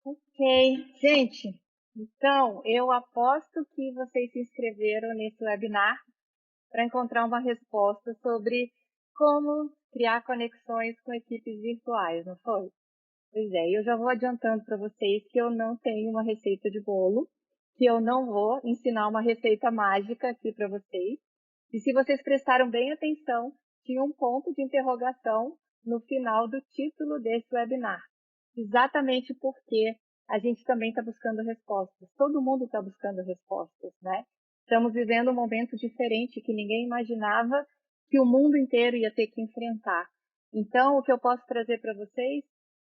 Ok, gente, então eu aposto que vocês se inscreveram nesse webinar para encontrar uma resposta sobre como criar conexões com equipes virtuais, não foi? Pois é, eu já vou adiantando para vocês que eu não tenho uma receita de bolo, que eu não vou ensinar uma receita mágica aqui para vocês. E se vocês prestaram bem atenção, tinha um ponto de interrogação no final do título desse webinar. Exatamente porque a gente também está buscando respostas. Todo mundo está buscando respostas, né? Estamos vivendo um momento diferente que ninguém imaginava que o mundo inteiro ia ter que enfrentar. Então, o que eu posso trazer para vocês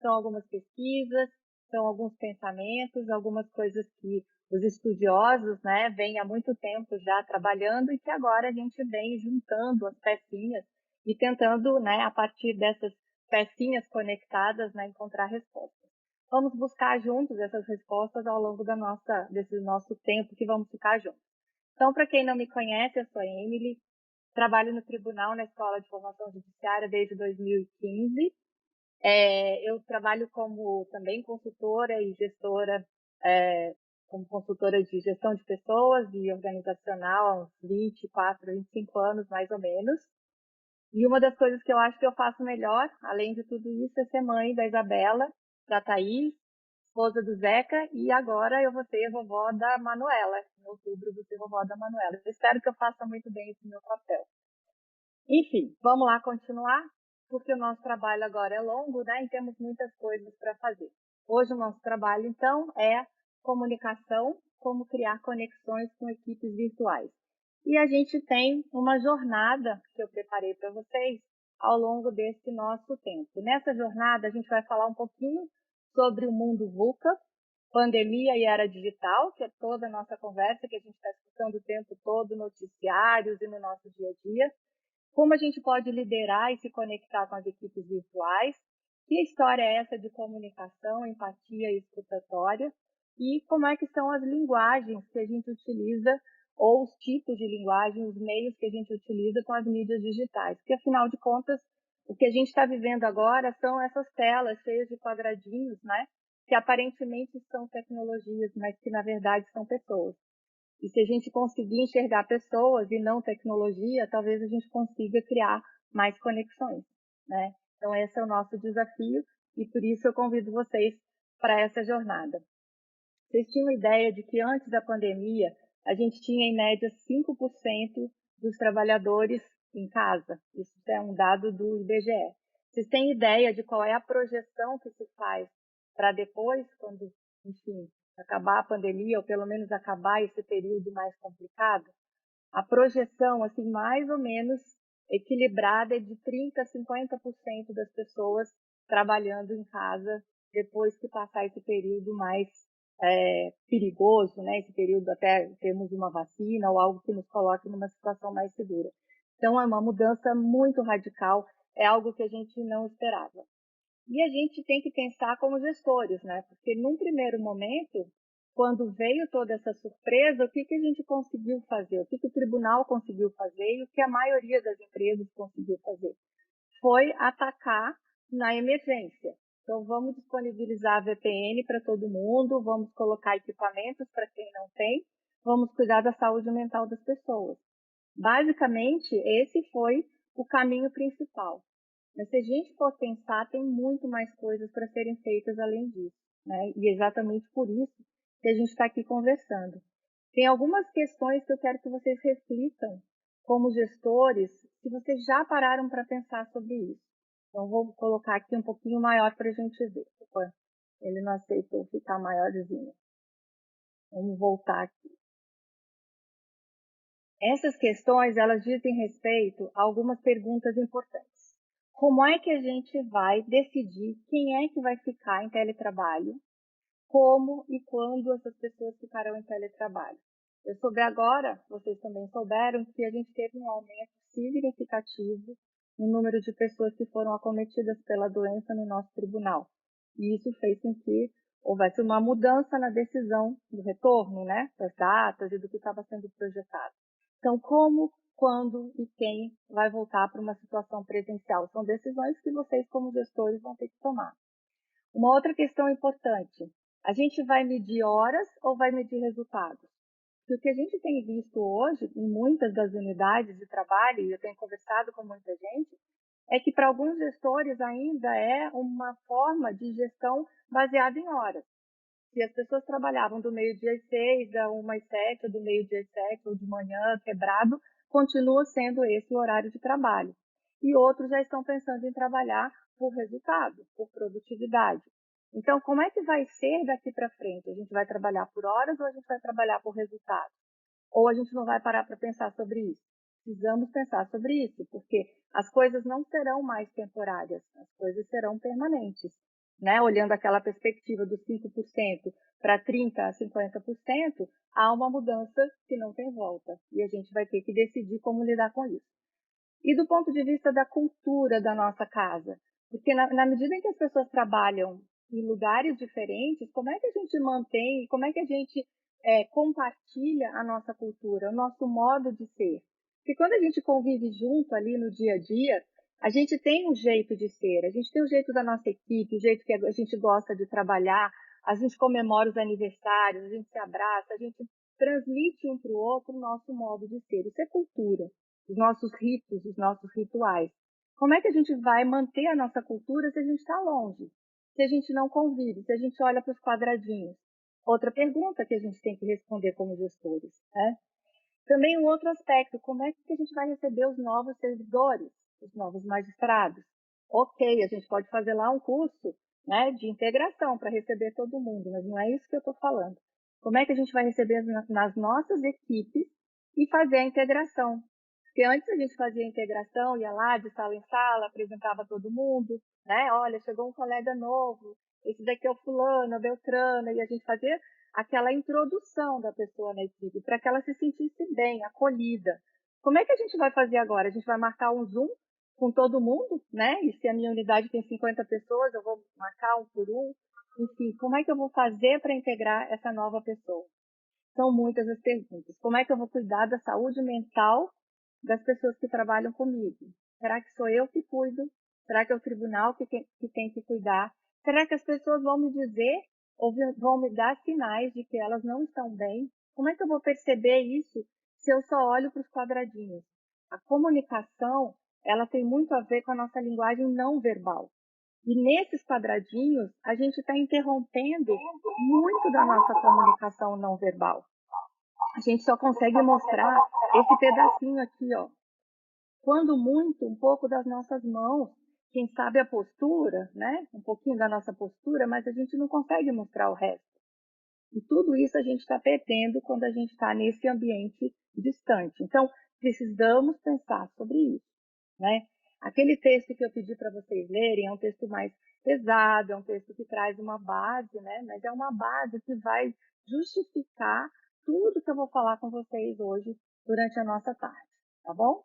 são algumas pesquisas, são alguns pensamentos, algumas coisas que os estudiosos, né, vêm há muito tempo já trabalhando e que agora a gente vem juntando as pecinhas e tentando, né, a partir dessas pecinhas conectadas, né, encontrar respostas. Vamos buscar juntos essas respostas ao longo desse nosso tempo que vamos ficar juntos. Então, para quem não me conhece, eu sou a Emily, trabalho no tribunal na Escola de Formação Judiciária desde 2015. Eu trabalho como também consultora e gestora, como consultora de gestão de pessoas e organizacional há uns 24, 25 anos, mais ou menos. E uma das coisas que eu acho que eu faço melhor, além de tudo isso, é ser mãe da Isabela, da Thaís, esposa do Zeca, e agora eu vou ser vovó da Manuela. Em outubro eu vou ser vovó da Manuela. Eu espero que eu faça muito bem esse meu papel. Enfim, vamos lá continuar, porque o nosso trabalho agora é longo, né? E temos muitas coisas para fazer. Hoje o nosso trabalho, então, é comunicação, como criar conexões com equipes virtuais. E a gente tem uma jornada que eu preparei para vocês ao longo desse nosso tempo. Nessa jornada, a gente vai falar um pouquinho sobre o mundo VUCA, pandemia e era digital, que é toda a nossa conversa que a gente está escutando o tempo todo, noticiários e no nosso dia a dia. Como a gente pode liderar e se conectar com as equipes virtuais? Que história é essa de comunicação, empatia e escutatória? E como é que são as linguagens que a gente utiliza, ou os tipos de linguagem, os meios que a gente utiliza com as mídias digitais? Porque, afinal de contas, o que a gente está vivendo agora são essas telas cheias de quadradinhos, né? Que aparentemente são tecnologias, mas que, na verdade, são pessoas. E se a gente conseguir enxergar pessoas e não tecnologia, talvez a gente consiga criar mais conexões, né? Então esse é o nosso desafio e por isso eu convido vocês para essa jornada. Vocês tinham ideia de que antes da pandemia a gente tinha em média 5% dos trabalhadores em casa? Isso é um dado do IBGE. Vocês têm ideia de qual é a projeção que se faz para depois, quando, enfim, acabar a pandemia, ou pelo menos acabar esse período mais complicado? A projeção, assim, mais ou menos equilibrada é de 30% a 50% das pessoas trabalhando em casa depois que passar esse período mais perigoso, né? Esse período até termos uma vacina ou algo que nos coloque numa situação mais segura. Então, é uma mudança muito radical, é algo que a gente não esperava. E a gente tem que pensar como gestores, né? Porque num primeiro momento, quando veio toda essa surpresa, o que a gente conseguiu fazer? O que o tribunal conseguiu fazer e o que a maioria das empresas conseguiu fazer? Foi atacar na emergência. Então, vamos disponibilizar VPN para todo mundo, vamos colocar equipamentos para quem não tem, vamos cuidar da saúde mental das pessoas. Basicamente, esse foi o caminho principal. Mas se a gente for pensar, tem muito mais coisas para serem feitas além disso, né? E é exatamente por isso que a gente está aqui conversando. Tem algumas questões que eu quero que vocês reflitam como gestores, se vocês já pararam para pensar sobre isso. Então, vou colocar aqui um pouquinho maior para a gente ver. Opa, ele não aceitou ficar maiorzinho. Vamos voltar aqui. Essas questões, elas dizem respeito a algumas perguntas importantes. Como é que a gente vai decidir quem é que vai ficar em teletrabalho? Como e quando essas pessoas ficarão em teletrabalho? Eu soube agora, vocês também souberam, que a gente teve um aumento significativo no número de pessoas que foram acometidas pela doença no nosso tribunal. E isso fez com que houvesse uma mudança na decisão do retorno, né, das datas e do que estava sendo projetado. Então, como, quando e quem vai voltar para uma situação presencial? São decisões que vocês, como gestores, vão ter que tomar. Uma outra questão importante, a gente vai medir horas ou vai medir resultados? Porque o que a gente tem visto hoje em muitas das unidades de trabalho, e eu tenho conversado com muita gente, é que para alguns gestores ainda é uma forma de gestão baseada em horas. Se as pessoas trabalhavam do meio-dia às 6, da 1 às 7, ou do meio-dia às 7, ou de manhã, quebrado, continua sendo esse o horário de trabalho. E outros já estão pensando em trabalhar por resultado, por produtividade. Então, como é que vai ser daqui para frente? A gente vai trabalhar por horas ou a gente vai trabalhar por resultado? Ou a gente não vai parar para pensar sobre isso? Precisamos pensar sobre isso, porque as coisas não serão mais temporárias, as coisas serão permanentes. Né? Olhando aquela perspectiva dos 5% para 30% a 50%, há uma mudança que não tem volta. E a gente vai ter que decidir como lidar com isso. E do ponto de vista da cultura da nossa casa, porque na medida em que as pessoas trabalham em lugares diferentes, como é que a gente mantém, como é que a gente compartilha a nossa cultura, o nosso modo de ser? Porque quando a gente convive junto ali no dia a dia, a gente tem um jeito de ser, a gente tem o jeito da nossa equipe, o jeito que a gente gosta de trabalhar, a gente comemora os aniversários, a gente se abraça, a gente transmite um para o outro o nosso modo de ser. Isso é cultura, os nossos ritos, os nossos rituais. Como é que a gente vai manter a nossa cultura se a gente está longe? Se a gente não convive, se a gente olha para os quadradinhos? Outra pergunta que a gente tem que responder como gestores, né? Também um outro aspecto, como é que a gente vai receber os novos servidores, os novos magistrados? Ok, a gente pode fazer lá um curso, né, de integração para receber todo mundo, mas não é isso que eu estou falando. Como é que a gente vai receber nas nossas equipes e fazer a integração? Porque antes a gente fazia a integração, ia lá de sala em sala, apresentava todo mundo, né? Olha, chegou um colega novo, esse daqui é o fulano, a Beltrana, e a gente fazia aquela introdução da pessoa na equipe, para que ela se sentisse bem, acolhida. Como é que a gente vai fazer agora? A gente vai marcar um Zoom com todo mundo, né? E se a minha unidade tem 50 pessoas, eu vou marcar um por um. Enfim, como é que eu vou fazer para integrar essa nova pessoa? São muitas as perguntas. Como é que eu vou cuidar da saúde mental das pessoas que trabalham comigo? Será que sou eu que cuido? Será que é o tribunal que tem que cuidar? Será que as pessoas vão me dizer ou vão me dar sinais de que elas não estão bem? Como é que eu vou perceber isso se eu só olho para os quadradinhos? A comunicação, ela tem muito a ver com a nossa linguagem não verbal. E nesses quadradinhos, a gente está interrompendo muito da nossa comunicação não verbal. A gente só consegue mostrar esse pedacinho aqui, ó. Quando muito, um pouco das nossas mãos, quem sabe a postura, né? Um pouquinho da nossa postura, mas a gente não consegue mostrar o resto. E tudo isso a gente está perdendo quando a gente está nesse ambiente distante. Então, precisamos pensar sobre isso, né? Aquele texto que eu pedi para vocês lerem é um texto mais pesado, é um texto que traz uma base, né? Mas é uma base que vai justificar tudo que eu vou falar com vocês hoje durante a nossa tarde, tá bom?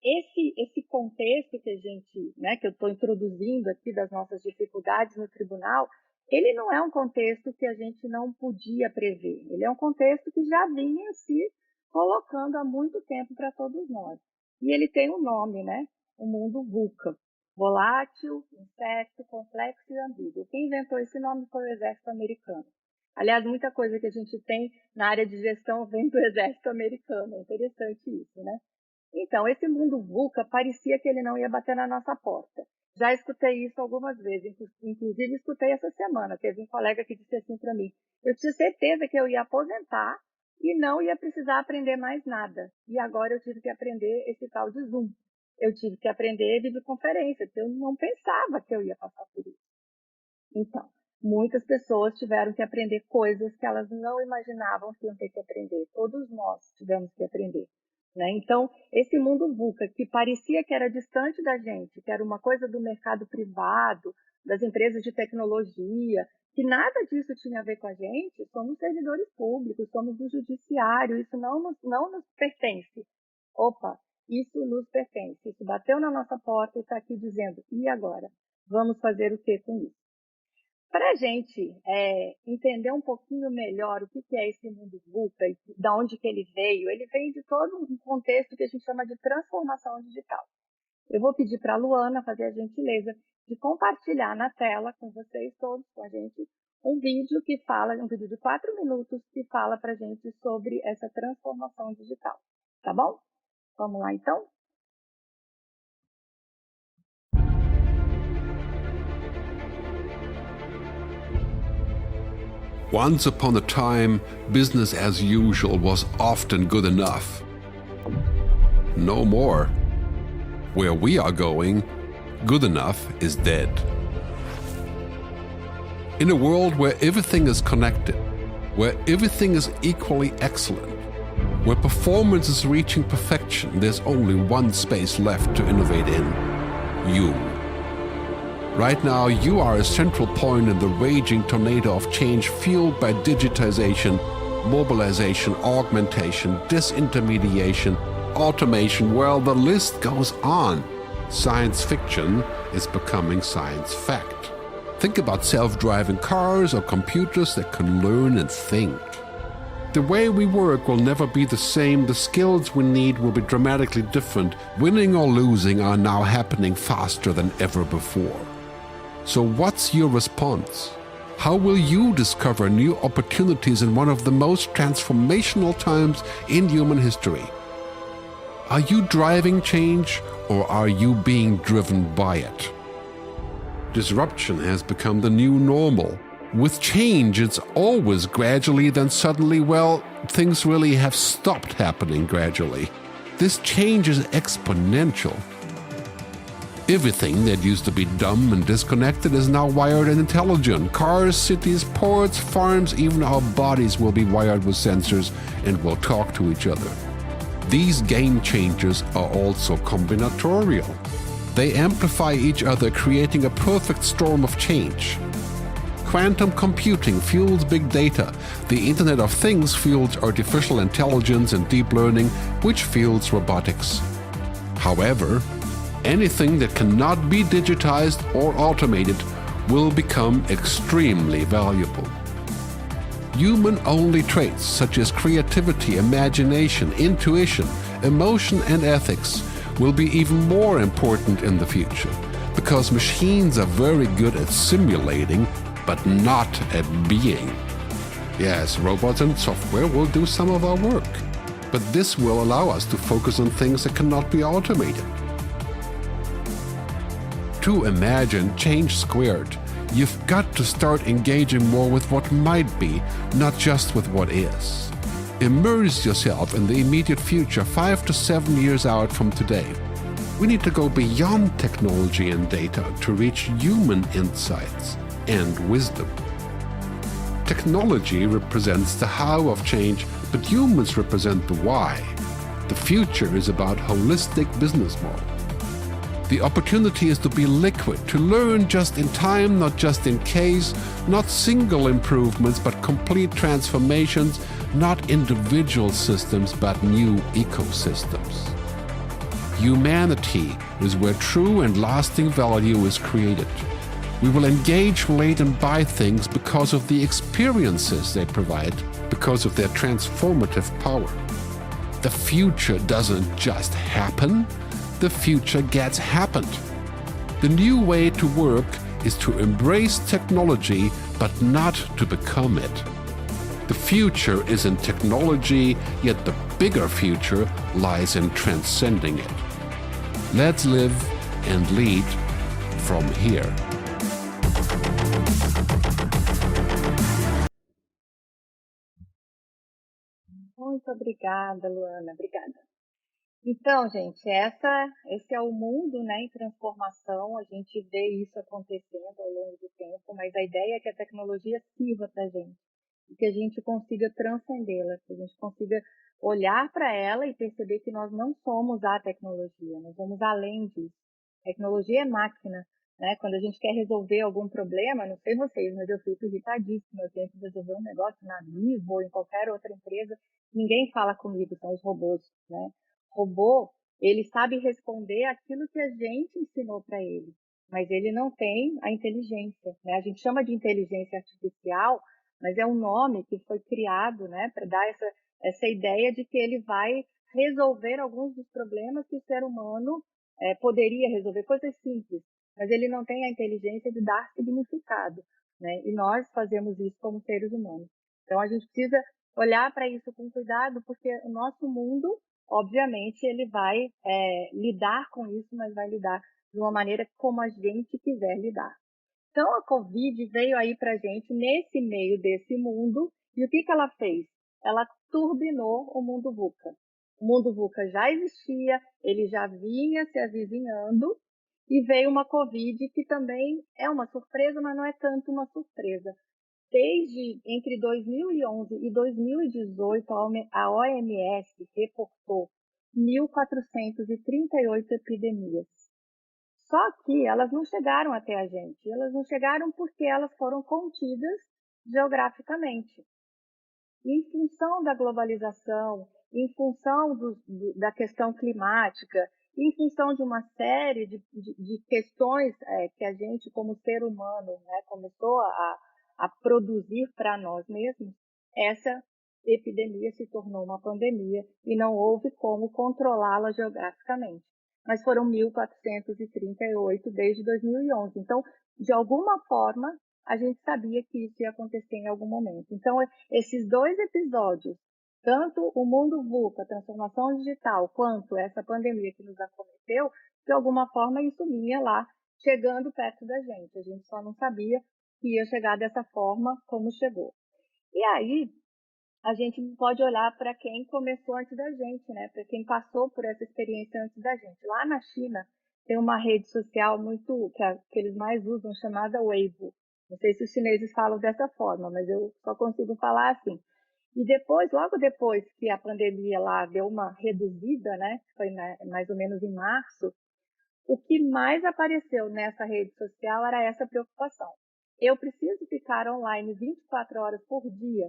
Esse contexto que a gente, né, que eu estou introduzindo aqui das nossas dificuldades no tribunal, ele não é um contexto que a gente não podia prever. Ele é um contexto que já vinha se colocando há muito tempo para todos nós. E ele tem um nome, né? O mundo VUCA. Volátil, incerto, complexo e ambíguo. Quem inventou esse nome foi o Exército Americano. Aliás, muita coisa que a gente tem na área de gestão vem do Exército Americano. É interessante isso, né? Então, esse mundo VUCA parecia que ele não ia bater na nossa porta. Já escutei isso algumas vezes, inclusive escutei essa semana. Teve um colega que disse assim para mim: eu tinha certeza que eu ia aposentar e não ia precisar aprender mais nada. E agora eu tive que aprender esse tal de Zoom. Eu tive que aprender videoconferência, porque eu não pensava que eu ia passar por isso. Então, muitas pessoas tiveram que aprender coisas que elas não imaginavam que iam ter que aprender. Todos nós tivemos que aprender. Né? Então, esse mundo VUCA, que parecia que era distante da gente, que era uma coisa do mercado privado, das empresas de tecnologia, que nada disso tinha a ver com a gente, somos servidores públicos, somos do judiciário, isso não nos pertence. Opa, isso nos pertence, isso bateu na nossa porta e está aqui dizendo, e agora? Vamos fazer o que com isso? Para a gente entender um pouquinho melhor o que é esse mundo VUCA e de onde que ele vem de todo um contexto que a gente chama de transformação digital. Eu vou pedir para a Luana fazer a gentileza de compartilhar na tela com vocês todos, com a gente, um vídeo um vídeo de 4 minutos que fala para a gente sobre essa transformação digital. Tá bom? Vamos lá, então? Once upon a time, business as usual was often good enough. No more. Where we are going, good enough is dead. In a world where everything is connected, where everything is equally excellent, where performance is reaching perfection, there's only one space left to innovate in: you. Right now, you are a central point in the raging tornado of change fueled by digitization, mobilization, augmentation, disintermediation, automation. Well, the list goes on. Science fiction is becoming science fact. Think about self-driving cars or computers that can learn and think. The way we work will never be the same. The skills we need will be dramatically different. Winning or losing are now happening faster than ever before. So what's your response? How will you discover new opportunities in one of the most transformational times in human history? Are you driving change, or are you being driven by it? Disruption has become the new normal. With change, it's always gradually, then suddenly, well, things really have stopped happening gradually. This change is exponential. Everything that used to be dumb and disconnected is now wired and intelligent. Cars, cities, ports, farms, even our bodies will be wired with sensors and will talk to each other. These game changers are also combinatorial. They amplify each other, creating a perfect storm of change. Quantum computing fuels big data. The Internet of Things fuels artificial intelligence and deep learning, which fuels robotics. However, anything that cannot be digitized or automated will become extremely valuable. Human-only traits such as creativity, imagination, intuition, emotion, and ethics will be even more important in the future, because machines are very good at simulating, but not at being. Yes, robots and software will do some of our work, but this will allow us to focus on things that cannot be automated. To imagine change squared, you've got to start engaging more with what might be, not just with what is. Immerse yourself in the immediate future, 5 to 7 years out from today. We need to go beyond technology and data to reach human insights and wisdom. Technology represents the how of change, but humans represent the why. The future is about holistic business model. The opportunity is to be liquid, to learn just in time, not just in case, not single improvements, but complete transformations, not individual systems, but new ecosystems. Humanity is where true and lasting value is created. We will engage, relate, and buy things because of the experiences they provide, because of their transformative power. The future doesn't just happen. The future gets happened. The new way to work is to embrace technology, but not to become it. The future is in technology, yet the bigger future lies in transcending it. Let's live and lead from here. Muito obrigada, Luana. Obrigada. Então, gente, esse é o mundo, né, em transformação. A gente vê isso acontecendo ao longo do tempo, mas a ideia é que a tecnologia sirva para a gente e que a gente consiga transcendê-la, que a gente consiga olhar para ela e perceber que nós não somos a tecnologia, nós vamos além disso. Tecnologia é máquina, né? Quando a gente quer resolver algum problema, não sei vocês, mas eu fico irritadíssima. Eu tento resolver um negócio na Vivo ou em qualquer outra empresa, ninguém fala comigo, são os robôs, né? Robô, ele sabe responder aquilo que a gente ensinou para ele, mas ele não tem a inteligência, né? A gente chama de inteligência artificial, mas é um nome que foi criado, né, para dar essa ideia de que ele vai resolver alguns dos problemas que o ser humano poderia resolver, coisas simples. mas ele não tem a inteligência de dar significado, né? E nós fazemos isso como seres humanos. Então a gente precisa olhar para isso com cuidado, porque o nosso mundo, obviamente, ele vai lidar com isso, mas vai lidar de uma maneira como a gente quiser lidar. Então a Covid veio aí para a gente nesse meio desse mundo, e o que que ela fez? Ela turbinou o mundo VUCA. O mundo VUCA já existia, ele já vinha se avizinhando, e veio uma Covid que também é uma surpresa, mas não é tanto uma surpresa. Desde entre 2011 e 2018, a OMS reportou 1.438 epidemias. Só que elas não chegaram até a gente. Elas não chegaram porque elas foram contidas geograficamente. Em função da globalização, em função da questão climática, em função de uma série de questões que a gente, como ser humano, né, começou a produzir para nós mesmos, essa epidemia se tornou uma pandemia e não houve como controlá-la geograficamente. Mas foram 1.438 desde 2011. Então, de alguma forma, a gente sabia que isso ia acontecer em algum momento. Então, esses dois episódios, tanto o mundo VUCA, a transformação digital, quanto essa pandemia que nos acometeu, de alguma forma isso vinha lá, chegando perto da gente. A gente só não sabia que ia chegar dessa forma como chegou. E aí, a gente pode olhar para quem começou antes da gente, né? Para quem passou por essa experiência antes da gente. Lá na China, tem uma rede social muito que eles mais usam, chamada Weibo. Não sei se os chineses falam dessa forma, mas eu só consigo falar assim. E depois, logo depois que a pandemia lá deu uma reduzida, né? Foi mais ou menos em março, o que mais apareceu nessa rede social era essa preocupação. Eu preciso ficar online 24 horas por dia.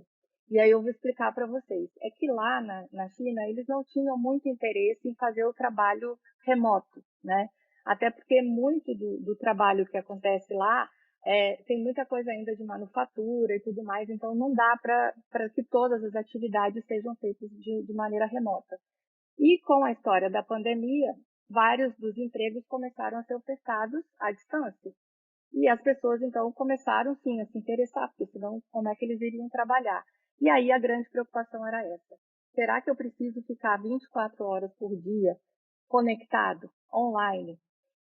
E aí eu vou explicar para vocês. É que lá na China, eles não tinham muito interesse em fazer o trabalho remoto, né? Até porque muito do trabalho que acontece lá tem muita coisa ainda de manufatura e tudo mais, então não dá para que todas as atividades sejam feitas de maneira remota. E com a história da pandemia, vários dos empregos começaram a ser ofertados à distância. E as pessoas, então, começaram, sim, a se interessar, porque senão, como é que eles iriam trabalhar? E aí a grande preocupação era essa. Será que eu preciso ficar 24 horas por dia conectado, online?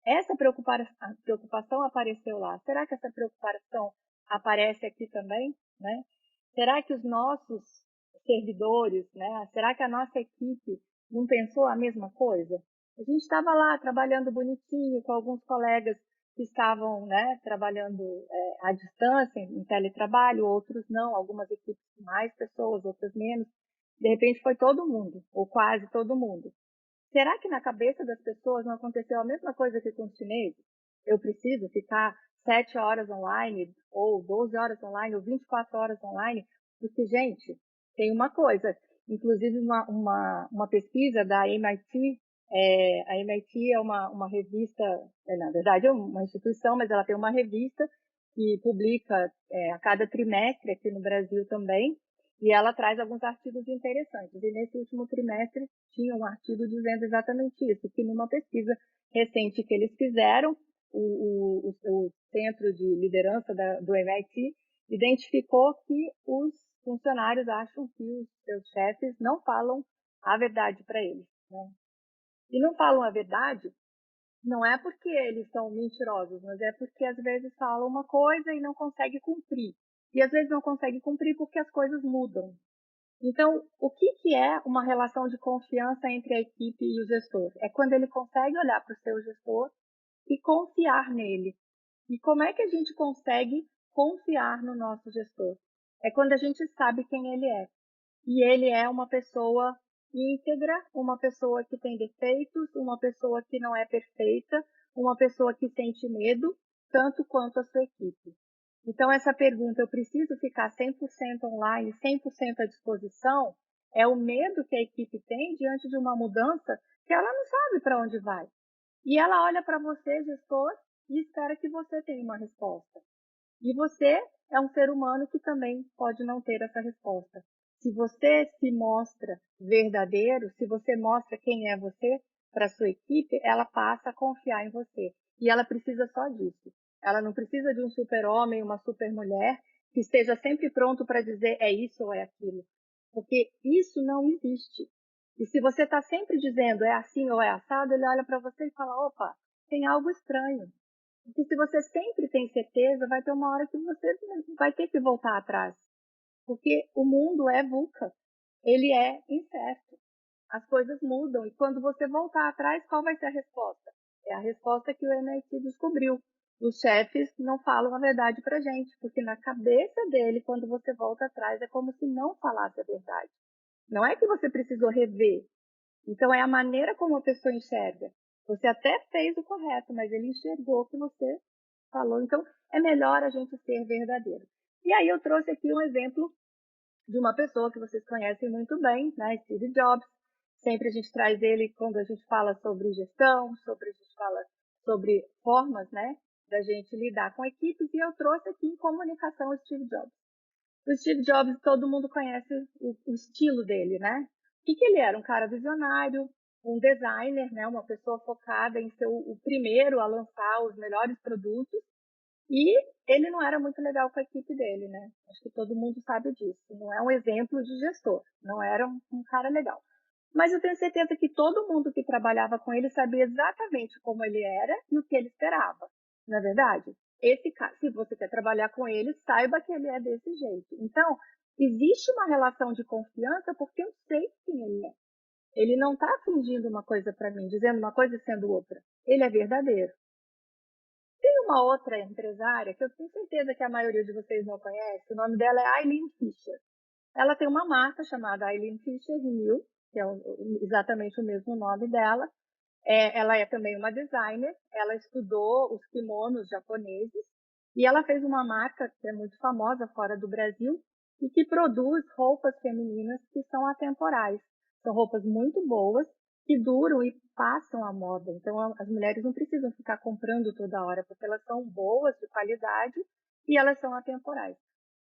Essa preocupação apareceu lá. Será que essa preocupação aparece aqui também, né? Será que os nossos servidores, né? Será que a nossa equipe não pensou a mesma coisa? A gente estava lá trabalhando bonitinho com alguns colegas que estavam, né, trabalhando à distância, em teletrabalho, outros não, algumas equipes com mais pessoas, outras menos. De repente foi todo mundo, ou quase todo mundo. Será que na cabeça das pessoas não aconteceu a mesma coisa que com os chineses? Eu preciso ficar 7 horas online, ou 12 horas online, ou 24 horas online? Porque, gente, tem uma coisa, inclusive uma pesquisa da MIT, a MIT é uma revista, na verdade é uma instituição, mas ela tem uma revista que publica a cada trimestre aqui no Brasil também, e ela traz alguns artigos interessantes. E nesse último trimestre tinha um artigo dizendo exatamente isso, que numa pesquisa recente que eles fizeram, o Centro de Liderança do MIT identificou que os funcionários acham que os seus chefes não falam a verdade para eles, né? E não falam a verdade não é porque eles são mentirosos, mas é porque às vezes falam uma coisa e não conseguem cumprir. E às vezes não conseguem cumprir porque as coisas mudam. Então, o que é uma relação de confiança entre a equipe e o gestor? É quando ele consegue olhar para o seu gestor e confiar nele. E como é que a gente consegue confiar no nosso gestor? É quando a gente sabe quem ele é. E ele é uma pessoa íntegra, uma pessoa que tem defeitos, uma pessoa que não é perfeita, uma pessoa que sente medo, tanto quanto a sua equipe. Então, essa pergunta, eu preciso ficar 100% online, 100% à disposição, é o medo que a equipe tem diante de uma mudança que ela não sabe para onde vai. E ela olha para você, gestor, e espera que você tenha uma resposta. E você é um ser humano que também pode não ter essa resposta. Se você se mostra verdadeiro, se você mostra quem é você para a sua equipe, ela passa a confiar em você. E ela precisa só disso. Ela não precisa de um super-homem, uma super-mulher, que esteja sempre pronto para dizer é isso ou é aquilo. Porque isso não existe. E se você está sempre dizendo é assim ou é assado, ele olha para você e fala, opa, tem algo estranho. Porque se você sempre tem certeza, vai ter uma hora que você vai ter que voltar atrás. Porque o mundo é VUCA. Ele é incerto. As coisas mudam. E quando você voltar atrás, qual vai ser a resposta? É a resposta que o MIT descobriu. Os chefes não falam a verdade para gente, porque na cabeça dele, quando você volta atrás, é como se não falasse a verdade. Não é que você precisou rever. Então, é a maneira como a pessoa enxerga. Você até fez o correto, mas ele enxergou o que você falou. Então, é melhor a gente ser verdadeiro. E aí eu trouxe aqui um exemplo de uma pessoa que vocês conhecem muito bem, né? Steve Jobs. Sempre a gente traz ele quando a gente fala sobre gestão, a gente fala sobre formas, né, da gente lidar com equipes, e eu trouxe aqui em comunicação o Steve Jobs. O Steve Jobs, todo mundo conhece o estilo dele, né? O que ele era? Um cara visionário, um designer, né? Uma pessoa focada em ser o primeiro a lançar os melhores produtos, e ele não era muito legal com a equipe dele, né? Acho que todo mundo sabe disso. Não é um exemplo de gestor, não era um cara legal. Mas eu tenho certeza que todo mundo que trabalhava com ele sabia exatamente como ele era e o que ele esperava. Não é verdade? Esse cara, se você quer trabalhar com ele, saiba que ele é desse jeito. Então, existe uma relação de confiança porque eu sei quem ele é. Ele não está fingindo uma coisa para mim, dizendo uma coisa e sendo outra. Ele é verdadeiro. Tem uma outra empresária que eu tenho certeza que a maioria de vocês não conhece. O nome dela é Eileen Fisher. Ela tem uma marca chamada Eileen Fisher Renew, que é exatamente o mesmo nome dela. Ela é também uma designer. Ela estudou os kimonos japoneses e ela fez uma marca que é muito famosa fora do Brasil e que produz roupas femininas que são atemporais. São roupas muito boas que duram e passam a moda. Então, as mulheres não precisam ficar comprando toda hora, porque elas são boas, de qualidade, e elas são atemporais.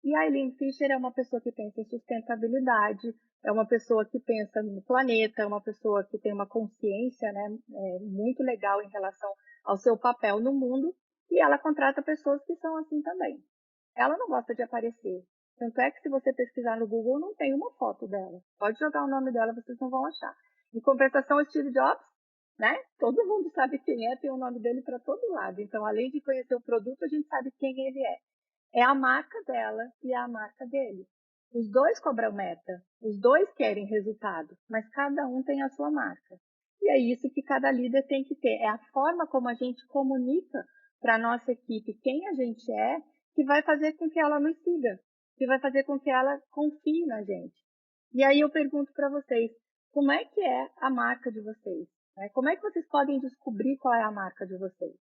E a Eileen Fisher é uma pessoa que pensa em sustentabilidade, é uma pessoa que pensa no planeta, é uma pessoa que tem uma consciência, né, muito legal em relação ao seu papel no mundo, e ela contrata pessoas que são assim também. Ela não gosta de aparecer. Tanto é que se você pesquisar no Google, não tem uma foto dela. Pode jogar o nome dela, vocês não vão achar. Em compensação, o Steve Jobs, né? Todo mundo sabe quem é, tem o nome dele para todo lado. Então, além de conhecer o produto, a gente sabe quem ele é. É a marca dela e é a marca dele. Os dois cobram meta, os dois querem resultado, mas cada um tem a sua marca. E é isso que cada líder tem que ter. É a forma como a gente comunica para a nossa equipe quem a gente é, que vai fazer com que ela nos siga, que vai fazer com que ela confie na gente. E aí eu pergunto para vocês, como é que é a marca de vocês? Como é que vocês podem descobrir qual é a marca de vocês?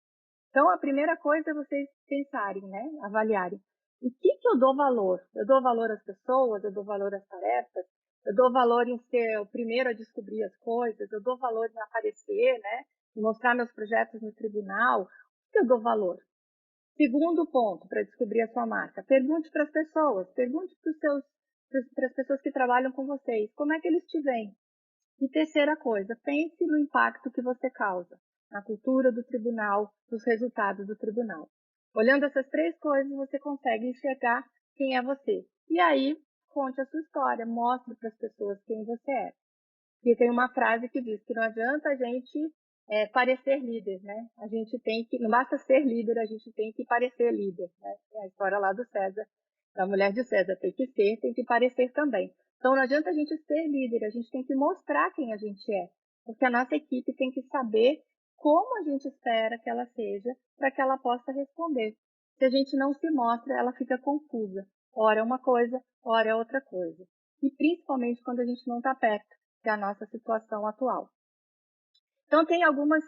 Então, a primeira coisa é vocês pensarem, né? Avaliarem. O que eu dou valor? Eu dou valor às pessoas, eu dou valor às tarefas, eu dou valor em ser o primeiro a descobrir as coisas, eu dou valor em aparecer, né? Em mostrar meus projetos no tribunal. O que eu dou valor? Segundo ponto, para descobrir a sua marca, pergunte para as pessoas, pergunte para as pessoas que trabalham com vocês, como é que eles te veem? E terceira coisa, pense no impacto que você causa na cultura do tribunal, nos resultados do tribunal. Olhando essas três coisas, você consegue enxergar quem é você. E aí, conte a sua história, mostre para as pessoas quem você é. E tem uma frase que diz que não adianta a gente parecer líder, né? A gente tem que, não basta ser líder, a gente tem que parecer líder, né? É a história lá do César, da mulher de César, tem que ser, tem que parecer também. Então não adianta a gente ser líder, a gente tem que mostrar quem a gente é, porque a nossa equipe tem que saber como a gente espera que ela seja para que ela possa responder. Se a gente não se mostra, ela fica confusa. Ora é uma coisa, ora é outra coisa. E principalmente quando a gente não está perto, que é a nossa situação atual. Então, tem algumas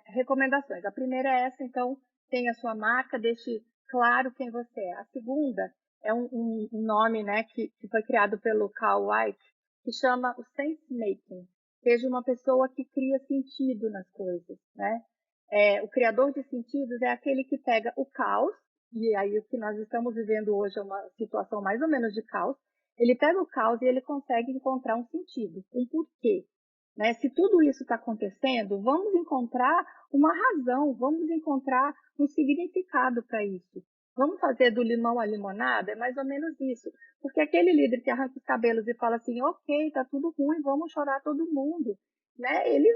recomendações. A primeira é essa, então, tenha a sua marca, deixe claro quem você é. A segunda é um nome, né, que foi criado pelo Carl White, que chama o sense making. Seja uma pessoa que cria sentido nas coisas, né? O criador de sentidos é aquele que pega o caos, e aí o que nós estamos vivendo hoje é uma situação mais ou menos de caos. Ele pega o caos e ele consegue encontrar um sentido, um porquê. né? Se tudo isso está acontecendo, vamos encontrar uma razão, vamos encontrar um significado para isso. Vamos fazer do limão à limonada? É mais ou menos isso. Porque aquele líder que arranca os cabelos e fala assim, ok, tá tudo ruim, vamos chorar todo mundo, né? Ele,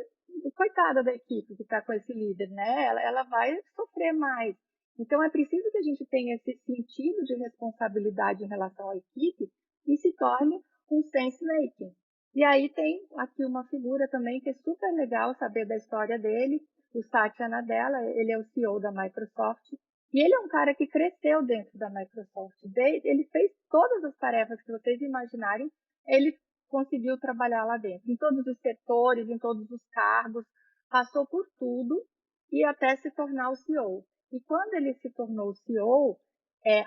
coitada da equipe que está com esse líder, né? Ela vai sofrer mais. Então é preciso que a gente tenha esse sentido de responsabilidade em relação à equipe e se torne um sense making. E aí tem aqui uma figura também que é super legal saber da história dele, o Satya Nadella, ele é o CEO da Microsoft, e ele é um cara que cresceu dentro da Microsoft. Ele fez todas as tarefas que vocês imaginarem, ele conseguiu trabalhar lá dentro, em todos os setores, em todos os cargos, passou por tudo e até se tornar o CEO. E quando ele se tornou o CEO,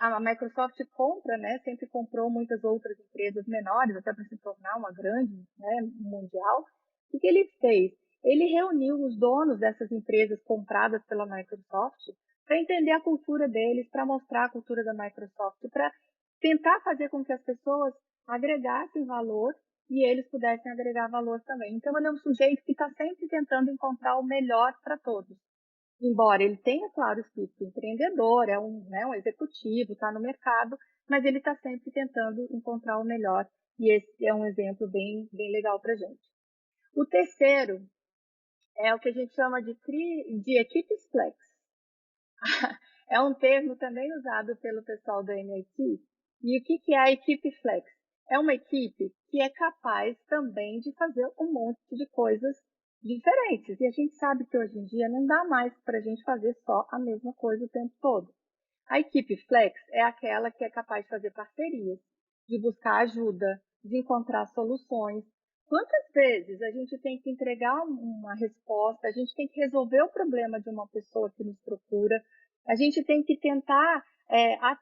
a Microsoft compra, né, sempre comprou muitas outras empresas menores, até para se tornar uma grande, né, mundial. O que ele fez? Ele reuniu os donos dessas empresas compradas pela Microsoft para entender a cultura deles, para mostrar a cultura da Microsoft, para tentar fazer com que as pessoas agregassem valor e eles pudessem agregar valor também. Então, ele é um sujeito que está sempre tentando encontrar o melhor para todos. Embora ele tenha, claro, o espírito empreendedor, é né, um executivo, está no mercado, mas ele está sempre tentando encontrar o melhor. E esse é um exemplo bem legal para a gente. O terceiro é o que a gente chama de equipes flex. É um termo também usado pelo pessoal do MIT. E o que é a equipe flex? É uma equipe que é capaz também de fazer um monte de coisas diferentes. E a gente sabe que hoje em dia não dá mais para a gente fazer só a mesma coisa o tempo todo. A equipe flex é aquela que é capaz de fazer parcerias, de buscar ajuda, de encontrar soluções. Quantas vezes a gente tem que entregar uma resposta, a gente tem que resolver o problema de uma pessoa que nos procura, a gente tem que tentar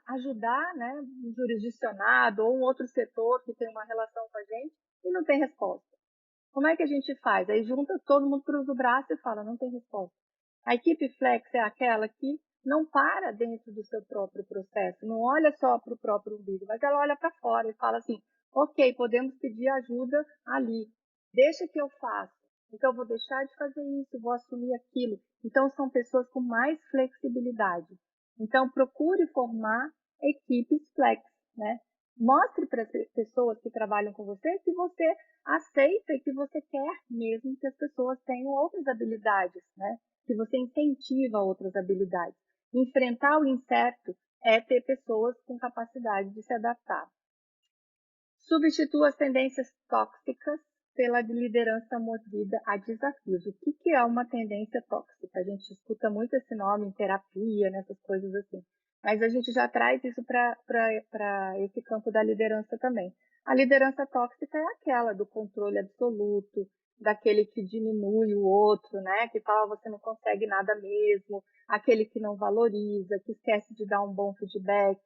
ajudar, né, um jurisdicionado ou um outro setor que tem uma relação com a gente e não tem resposta. Como é que a gente faz? Aí junta, todo mundo cruza o braço e fala, não tem resposta. A equipe flex é aquela que não para dentro do seu próprio processo, não olha só para o próprio umbigo, mas ela olha para fora e fala assim, ok, podemos pedir ajuda ali, deixa que eu faço. Então, eu vou deixar de fazer isso, vou assumir aquilo. Então, são pessoas com mais flexibilidade. Então, procure formar equipes flex, né? Mostre para as pessoas que trabalham com você que você aceita e que você quer mesmo que as pessoas tenham outras habilidades, né? Que você incentiva outras habilidades. Enfrentar o incerto é ter pessoas com capacidade de se adaptar. Substitua as tendências tóxicas pela liderança movida a desafios. O que é uma tendência tóxica? A gente escuta muito esse nome em terapia, nessas coisas assim. Mas a gente já traz isso para esse campo da liderança também. A liderança tóxica é aquela do controle absoluto, daquele que diminui o outro, né? Que fala você não consegue nada mesmo, aquele que não valoriza, que esquece de dar um bom feedback,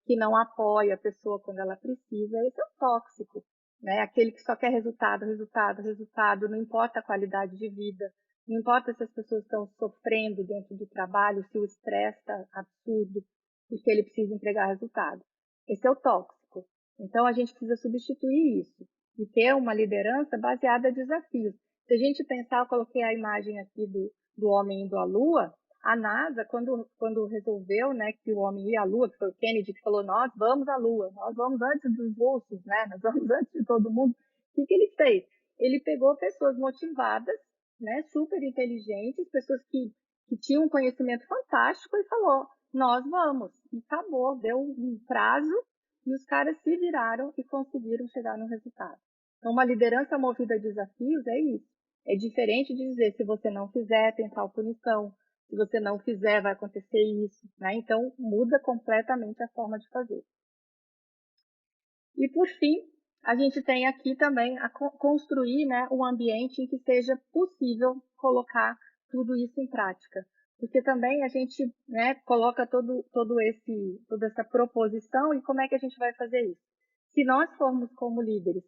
que não apoia a pessoa quando ela precisa. Esse é o tóxico, né? Aquele que só quer resultado, resultado, resultado, não importa a qualidade de vida, não importa se as pessoas estão sofrendo dentro do trabalho, se o estresse está absurdo, porque ele precisa entregar resultado. Esse é o tóxico. Então, a gente precisa substituir isso e ter uma liderança baseada em desafios. Se a gente pensar, eu coloquei a imagem aqui do homem indo à Lua, a NASA, quando resolveu, né, que o homem ia à Lua, que foi o Kennedy que falou, nós vamos à Lua, nós vamos antes dos russos, né, nós vamos antes de todo mundo. O que ele fez? Ele pegou pessoas motivadas, né, super inteligentes, pessoas que tinham um conhecimento fantástico e falou, nós vamos. E acabou, deu um prazo e os caras se viraram e conseguiram chegar no resultado. Então, uma liderança movida a desafios é isso. É diferente de dizer, se você não fizer, tem tal punição. Se você não fizer, vai acontecer isso, né? Então, muda completamente a forma de fazer. E, por fim, a gente tem aqui também a construir, né, um ambiente em que seja possível colocar tudo isso em prática. Porque também a gente, né, coloca toda essa proposição e como é que a gente vai fazer isso? Se nós formos como líderes,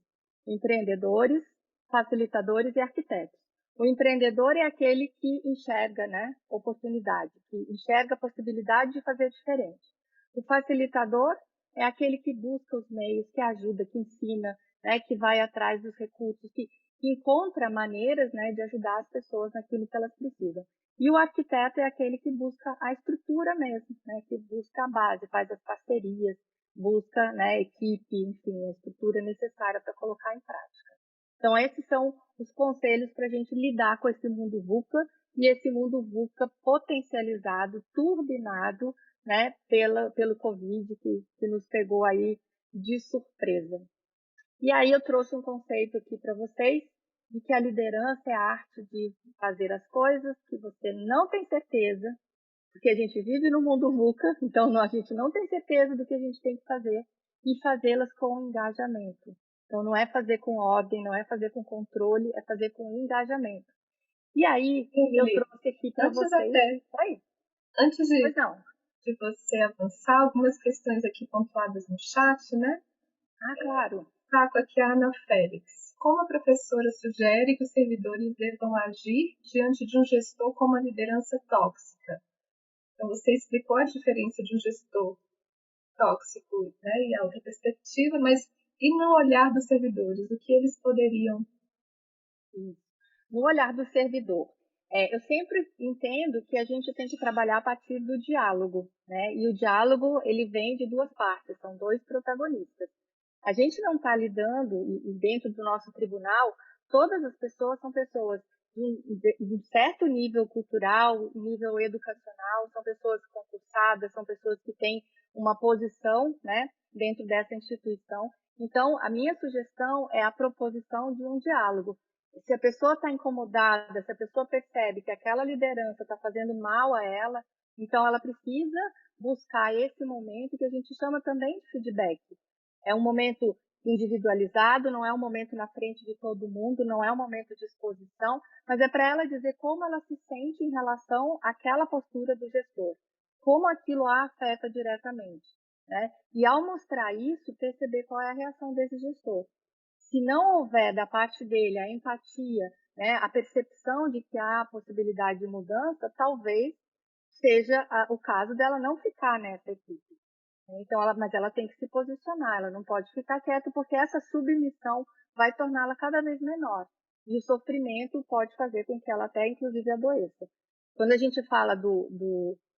empreendedores, facilitadores e arquitetos. O empreendedor é aquele que enxerga, né, oportunidade, que enxerga a possibilidade de fazer diferente. O facilitador é aquele que busca os meios, que ajuda, que ensina, né, que vai atrás dos recursos, que encontra maneiras, né, de ajudar as pessoas naquilo que elas precisam. E o arquiteto é aquele que busca a estrutura mesmo, né, que busca a base, faz as parcerias, busca, né, equipe, enfim, a estrutura necessária para colocar em prática. Então, esses são os conselhos para a gente lidar com esse mundo VUCA e esse mundo VUCA potencializado, turbinado, né, pelo Covid, que nos pegou aí de surpresa. E aí eu trouxe um conceito aqui para vocês, de que a liderança é a arte de fazer as coisas que você não tem certeza, porque a gente vive no mundo VUCA, então a gente não tem certeza do que a gente tem que fazer, e fazê-las com engajamento. Então não é fazer com ordem, não é fazer com controle, é fazer com engajamento. E aí eu Emily, trouxe aqui para vocês... Oi? Antes Pois não. de você avançar, algumas questões aqui pontuadas no chat, né? Ah, claro. Taco aqui a Ana Félix. Como a professora sugere que os servidores devam agir diante de um gestor com uma liderança tóxica? Então, você explicou a diferença de um gestor tóxico, né, e a outra perspectiva, mas e no olhar dos servidores? O que eles poderiam... No olhar do servidor, eu sempre entendo que a gente tem que trabalhar a partir do diálogo, né? E o diálogo, ele vem de duas partes, são dois protagonistas. A gente não está lidando, e dentro do nosso tribunal, todas as pessoas são pessoas de um certo nível cultural, nível educacional, são pessoas concursadas, são pessoas que têm uma posição, né, dentro dessa instituição. Então, a minha sugestão é a proposição de um diálogo. Se a pessoa está incomodada, se a pessoa percebe que aquela liderança está fazendo mal a ela, então ela precisa buscar esse momento que a gente chama também de feedback. É um momento individualizado, não é um momento na frente de todo mundo, não é um momento de exposição, mas é para ela dizer como ela se sente em relação àquela postura do gestor, como aquilo a afeta diretamente, né? E ao mostrar isso, perceber qual é a reação desse gestor. Se não houver da parte dele a empatia, né, a percepção de que há possibilidade de mudança, talvez seja o caso dela não ficar nessa equipe. Então, mas ela tem que se posicionar, ela não pode ficar quieta, porque essa submissão vai torná-la cada vez menor. E o sofrimento pode fazer com que ela até, inclusive, adoeça. Quando a gente fala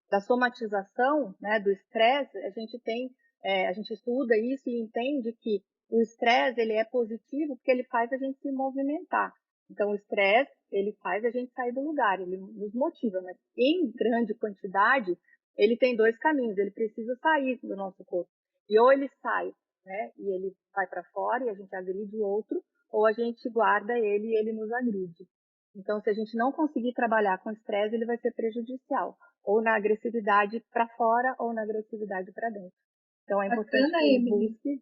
da somatização, né, do estresse, a gente estuda isso e entende que o estresse, ele é positivo porque ele faz a gente se movimentar. Então, o estresse, ele faz a gente sair do lugar, ele nos motiva, mas em grande quantidade, ele tem dois caminhos, ele precisa sair do nosso corpo. E ou ele sai, né, e ele vai para fora e a gente agride o outro, ou a gente guarda ele e ele nos agride. Então, se a gente não conseguir trabalhar com estresse, ele vai ser prejudicial, ou na agressividade para fora, ou na agressividade para dentro. Então, é importante que ele busque...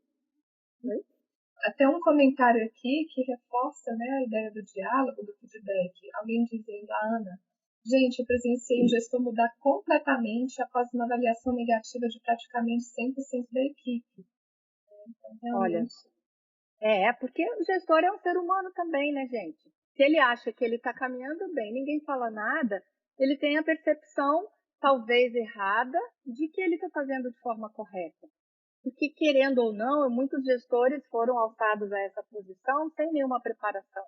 Oi? Até um comentário aqui que reforça, né, a ideia do diálogo, do feedback. Alguém dizendo, a Ana, gente, eu presenciei um gestor mudar completamente após uma avaliação negativa de praticamente 100% da equipe. Então, realmente... Olha, porque o gestor é um ser humano também, né, gente? Se ele acha que ele está caminhando bem, ninguém fala nada, ele tem a percepção, talvez errada, de que ele está fazendo de forma correta. Porque, querendo ou não, muitos gestores foram alçados a essa posição sem nenhuma preparação,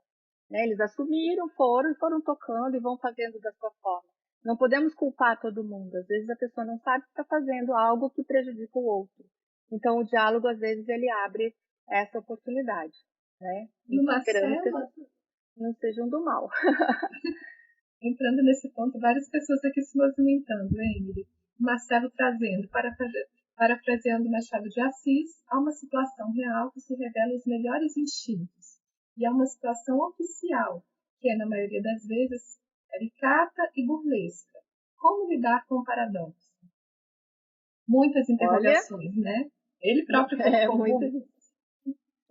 né? Eles assumiram, foram tocando e vão fazendo da sua forma. Não podemos culpar todo mundo. Às vezes a pessoa não sabe que está fazendo algo que prejudica o outro. Então, o diálogo, às vezes, ele abre essa oportunidade, né? E o Marcelo... Esperamos que as pessoas não sejam do mal. Entrando nesse ponto, várias pessoas aqui se movimentando, né, Emily? Marcelo trazendo, parafraseando Machado de Assis, há uma situação real que se revela os melhores instintos. E há uma situação oficial, que é, na maioria das vezes, caricata e burlesca. Como lidar com o paradoxo? Muitas interrogações, né? Ele próprio colocou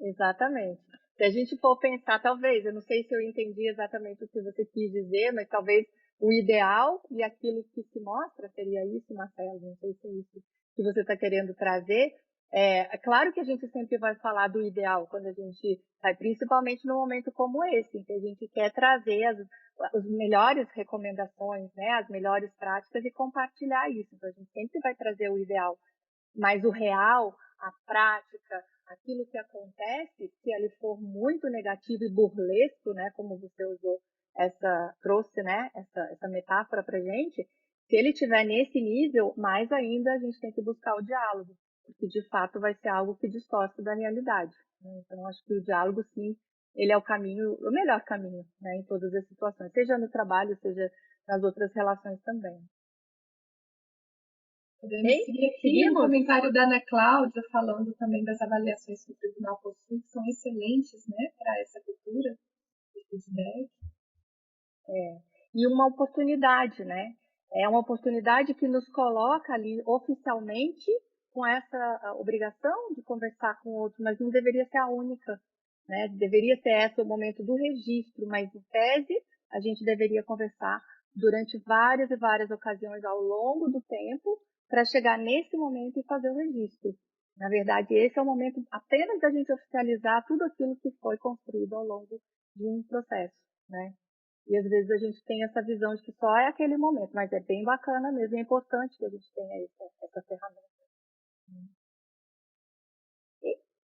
Exatamente. Se a gente for pensar, talvez, eu não sei se eu entendi exatamente o que você quis dizer, mas talvez o ideal e aquilo que se mostra seria isso, Marcelo, não sei se é isso que você está querendo trazer. É claro que a gente sempre vai falar do ideal quando a gente vai, principalmente num momento como esse, em que a gente quer trazer as melhores recomendações, né, as melhores práticas e compartilhar isso. Então, a gente sempre vai trazer o ideal, mas o real, a prática, aquilo que acontece, se ele for muito negativo e burlesco, né, como você usou trouxe, né, essa metáfora para gente, se ele estiver nesse nível, mais ainda a gente tem que buscar o diálogo, porque de fato vai ser algo que distorce da realidade, né? Então, acho que o diálogo, sim, ele é o caminho, o melhor caminho, né, em todas as situações, seja no trabalho, seja nas outras relações também. Podemos seguir aqui Seguimos? um comentário da Ana Cláudia, falando também das avaliações que o tribunal possui, que são excelentes, né, para essa cultura de feedback. E uma oportunidade, né? É uma oportunidade que nos coloca ali oficialmente com essa obrigação de conversar com o outro, mas não deveria ser a única, né? Deveria ser esse o momento do registro, mas em tese a gente deveria conversar durante várias e várias ocasiões ao longo do tempo para chegar nesse momento e fazer o registro. Na verdade, esse é o momento apenas da gente oficializar tudo aquilo que foi construído ao longo de um processo, né? E às vezes a gente tem essa visão de que só é aquele momento, mas é bem bacana mesmo, é importante que a gente tenha essa ferramenta.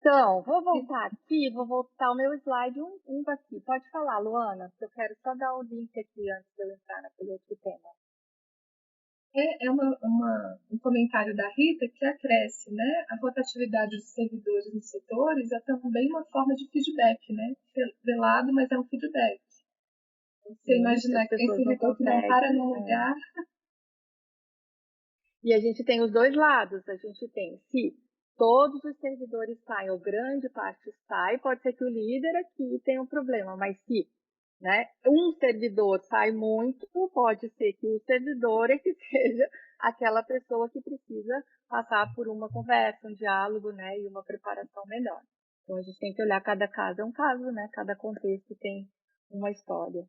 Então, vou voltar o meu slide um aqui. Pode falar, Luana, porque eu quero só dar o link aqui antes de eu entrar naquele outro tema. É um comentário da Rita que acresce, né? A rotatividade dos servidores nos setores é também uma forma de feedback, né? Velado, mas é um feedback. Você imaginar que esse recurso não para no lugar. E a gente tem os dois lados. A gente tem, se todos os servidores saem, ou grande parte sai, pode ser que o líder aqui tenha um problema, mas se, né, um servidor sai muito, pode ser que o servidor é que seja aquela pessoa que precisa passar por uma conversa, um diálogo, né, e uma preparação melhor. Então a gente tem que olhar, cada caso é um caso, né, cada contexto tem uma história.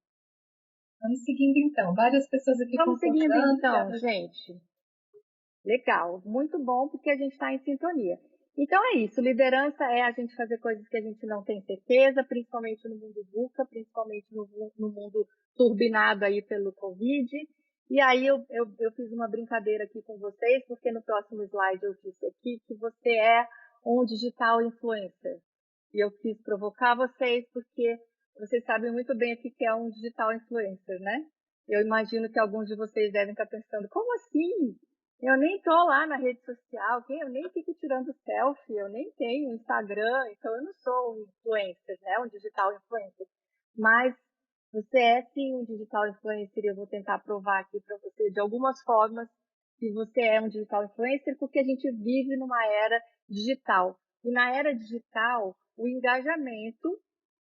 Vamos seguindo então, várias pessoas aqui Vamos seguindo então, já... gente. Legal, muito bom, porque a gente está em sintonia. Então é isso, liderança é a gente fazer coisas que a gente não tem certeza, principalmente no mundo VUCA, principalmente no mundo turbinado aí pelo Covid. E aí eu fiz uma brincadeira aqui com vocês, porque no próximo slide eu disse aqui que você é um digital influencer. E eu quis provocar vocês, porque vocês sabem muito bem o que é um digital influencer, né? Eu imagino que alguns de vocês devem estar pensando, como assim? Eu nem estou lá na rede social, eu nem fico tirando selfie, eu nem tenho Instagram, então eu não sou um influencer, né? Um digital influencer. Mas você é sim um digital influencer e eu vou tentar provar aqui para você de algumas formas que você é um digital influencer, porque a gente vive numa era digital. E na era digital, o engajamento,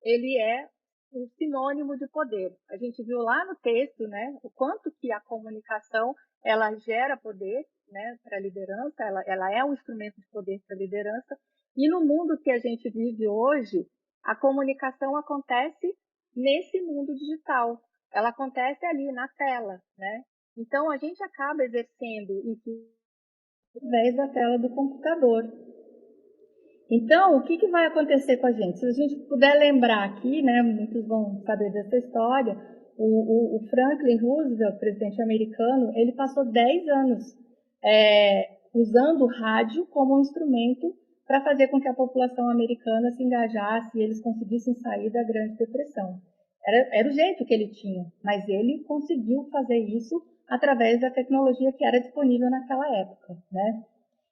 ele é um sinônimo de poder. A gente viu lá no texto, né, o quanto que a comunicação ela gera poder, né, para a liderança, ela é um instrumento de poder para a liderança. E no mundo que a gente vive hoje, a comunicação acontece nesse mundo digital. Ela acontece ali na tela, né? Então a gente acaba exercendo isso através da tela do computador. Então, o que vai acontecer com a gente? Se a gente puder lembrar aqui, né, muitos vão saber dessa história, o Franklin Roosevelt, presidente americano, ele passou 10 anos usando o rádio como um instrumento para fazer com que a população americana se engajasse e eles conseguissem sair da Grande Depressão. Era o jeito que ele tinha, mas ele conseguiu fazer isso através da tecnologia que era disponível naquela época, né?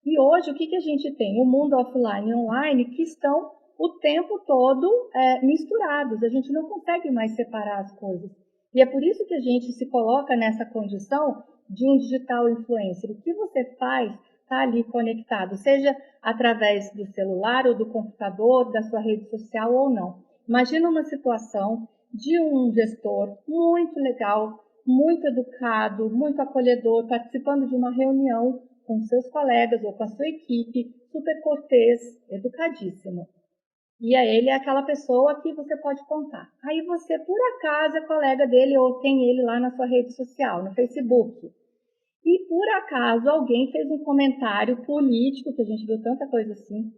E hoje, o que a gente tem? O mundo offline e online que estão o tempo todo misturados. A gente não consegue mais separar as coisas. E é por isso que a gente se coloca nessa condição de um digital influencer. O que você faz está ali conectado, seja através do celular ou do computador, da sua rede social ou não. Imagina uma situação de um gestor muito legal, muito educado, muito acolhedor, participando de uma reunião com seus colegas ou com a sua equipe, super cortês, educadíssimo. E ele é aquela pessoa que você pode contar. Aí você, por acaso, é colega dele ou tem ele lá na sua rede social, no Facebook. E por acaso alguém fez um comentário político, que a gente viu tanta coisa assim,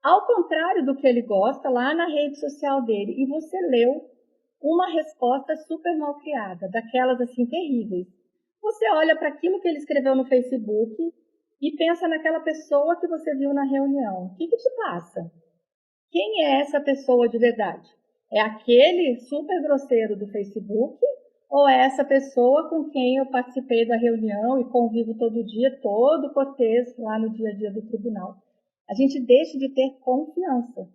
ao contrário do que ele gosta, lá na rede social dele. E você leu uma resposta super mal criada, daquelas assim terríveis. Você olha para aquilo que ele escreveu no Facebook e pensa naquela pessoa que você viu na reunião. O que te passa? quem é essa pessoa de verdade? É aquele super grosseiro do Facebook ou é essa pessoa com quem eu participei da reunião e convivo todo dia, todo cortês lá no dia a dia do tribunal? A gente deixa de ter confiança.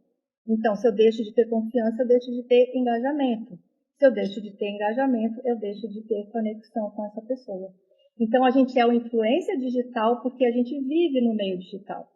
Então, se eu deixo de ter confiança, eu deixo de ter engajamento. Se eu deixo de ter engajamento, eu deixo de ter conexão com essa pessoa. Então, a gente é o influencer digital porque a gente vive no meio digital.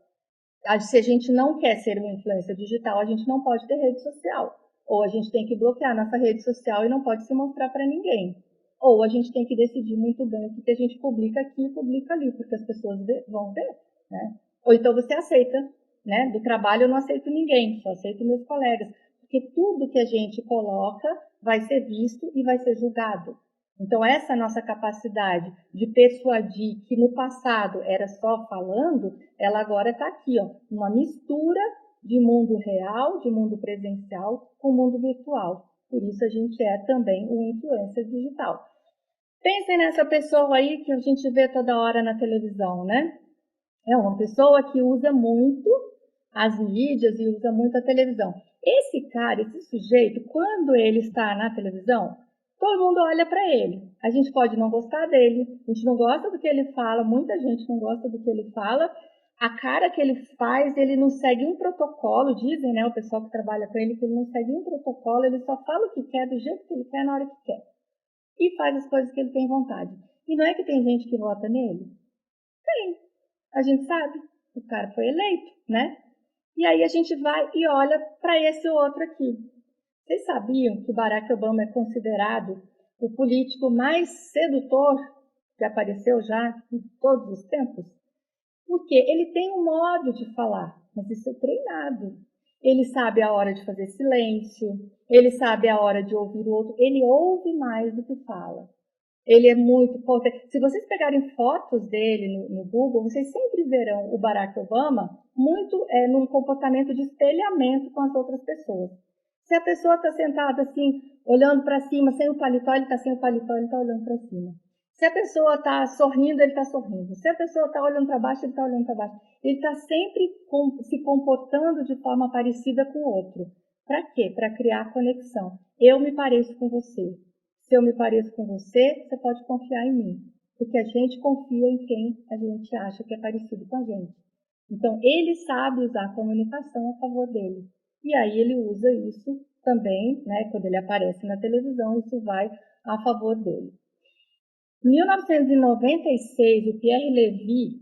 Se a gente não quer ser uma influencer digital, a gente não pode ter rede social. Ou a gente tem que bloquear nossa rede social e não pode se mostrar para ninguém. Ou a gente tem que decidir muito bem o que a gente publica aqui e publica ali, porque as pessoas vão ver, né? Ou então você aceita, né? Do trabalho eu não aceito ninguém, só aceito meus colegas. Porque tudo que a gente coloca vai ser visto e vai ser julgado. Então, essa nossa capacidade de persuadir, que no passado era só falando, ela agora está aqui, ó, uma mistura de mundo real, de mundo presencial, com mundo virtual. Por isso, a gente é também um influencer digital. Pensem nessa pessoa aí que a gente vê toda hora na televisão, né? É uma pessoa que usa muito as mídias e usa muito a televisão. Esse cara, esse sujeito, quando ele está na televisão, todo mundo olha para ele. A gente pode não gostar dele, a gente não gosta do que ele fala, muita gente não gosta do que ele fala. A cara que ele faz, ele não segue um protocolo, dizem, né, o pessoal que trabalha com ele, que ele não segue um protocolo, ele só fala o que quer, do jeito que ele quer, na hora que quer. E faz as coisas que ele tem vontade. E não é que tem gente que vota nele? Tem. A gente sabe. O cara foi eleito, né? E aí a gente vai e olha para esse outro aqui. Vocês sabiam que o Barack Obama é considerado o político mais sedutor que apareceu já em todos os tempos? Porque ele tem um modo de falar, mas isso é treinado. Ele sabe a hora de fazer silêncio, ele sabe a hora de ouvir o outro, ele ouve mais do que fala. Ele é muito potente. Se vocês pegarem fotos dele no Google, vocês sempre verão o Barack Obama muito num comportamento de espelhamento com as outras pessoas. Se a pessoa está sentada assim, olhando para cima, sem o paletó, ele está sem o paletó, ele está olhando para cima. Se a pessoa está sorrindo, ele está sorrindo. Se a pessoa está olhando para baixo, ele está olhando para baixo. Ele está sempre se comportando de forma parecida com o outro. Para quê? Para criar conexão. Eu me pareço com você. Se eu me pareço com você, você pode confiar em mim. Porque a gente confia em quem a gente acha que é parecido com a gente. Então, ele sabe usar a comunicação a favor dele. E aí ele usa isso também, né, quando ele aparece na televisão, isso vai a favor dele. Em 1996, o Pierre Levy,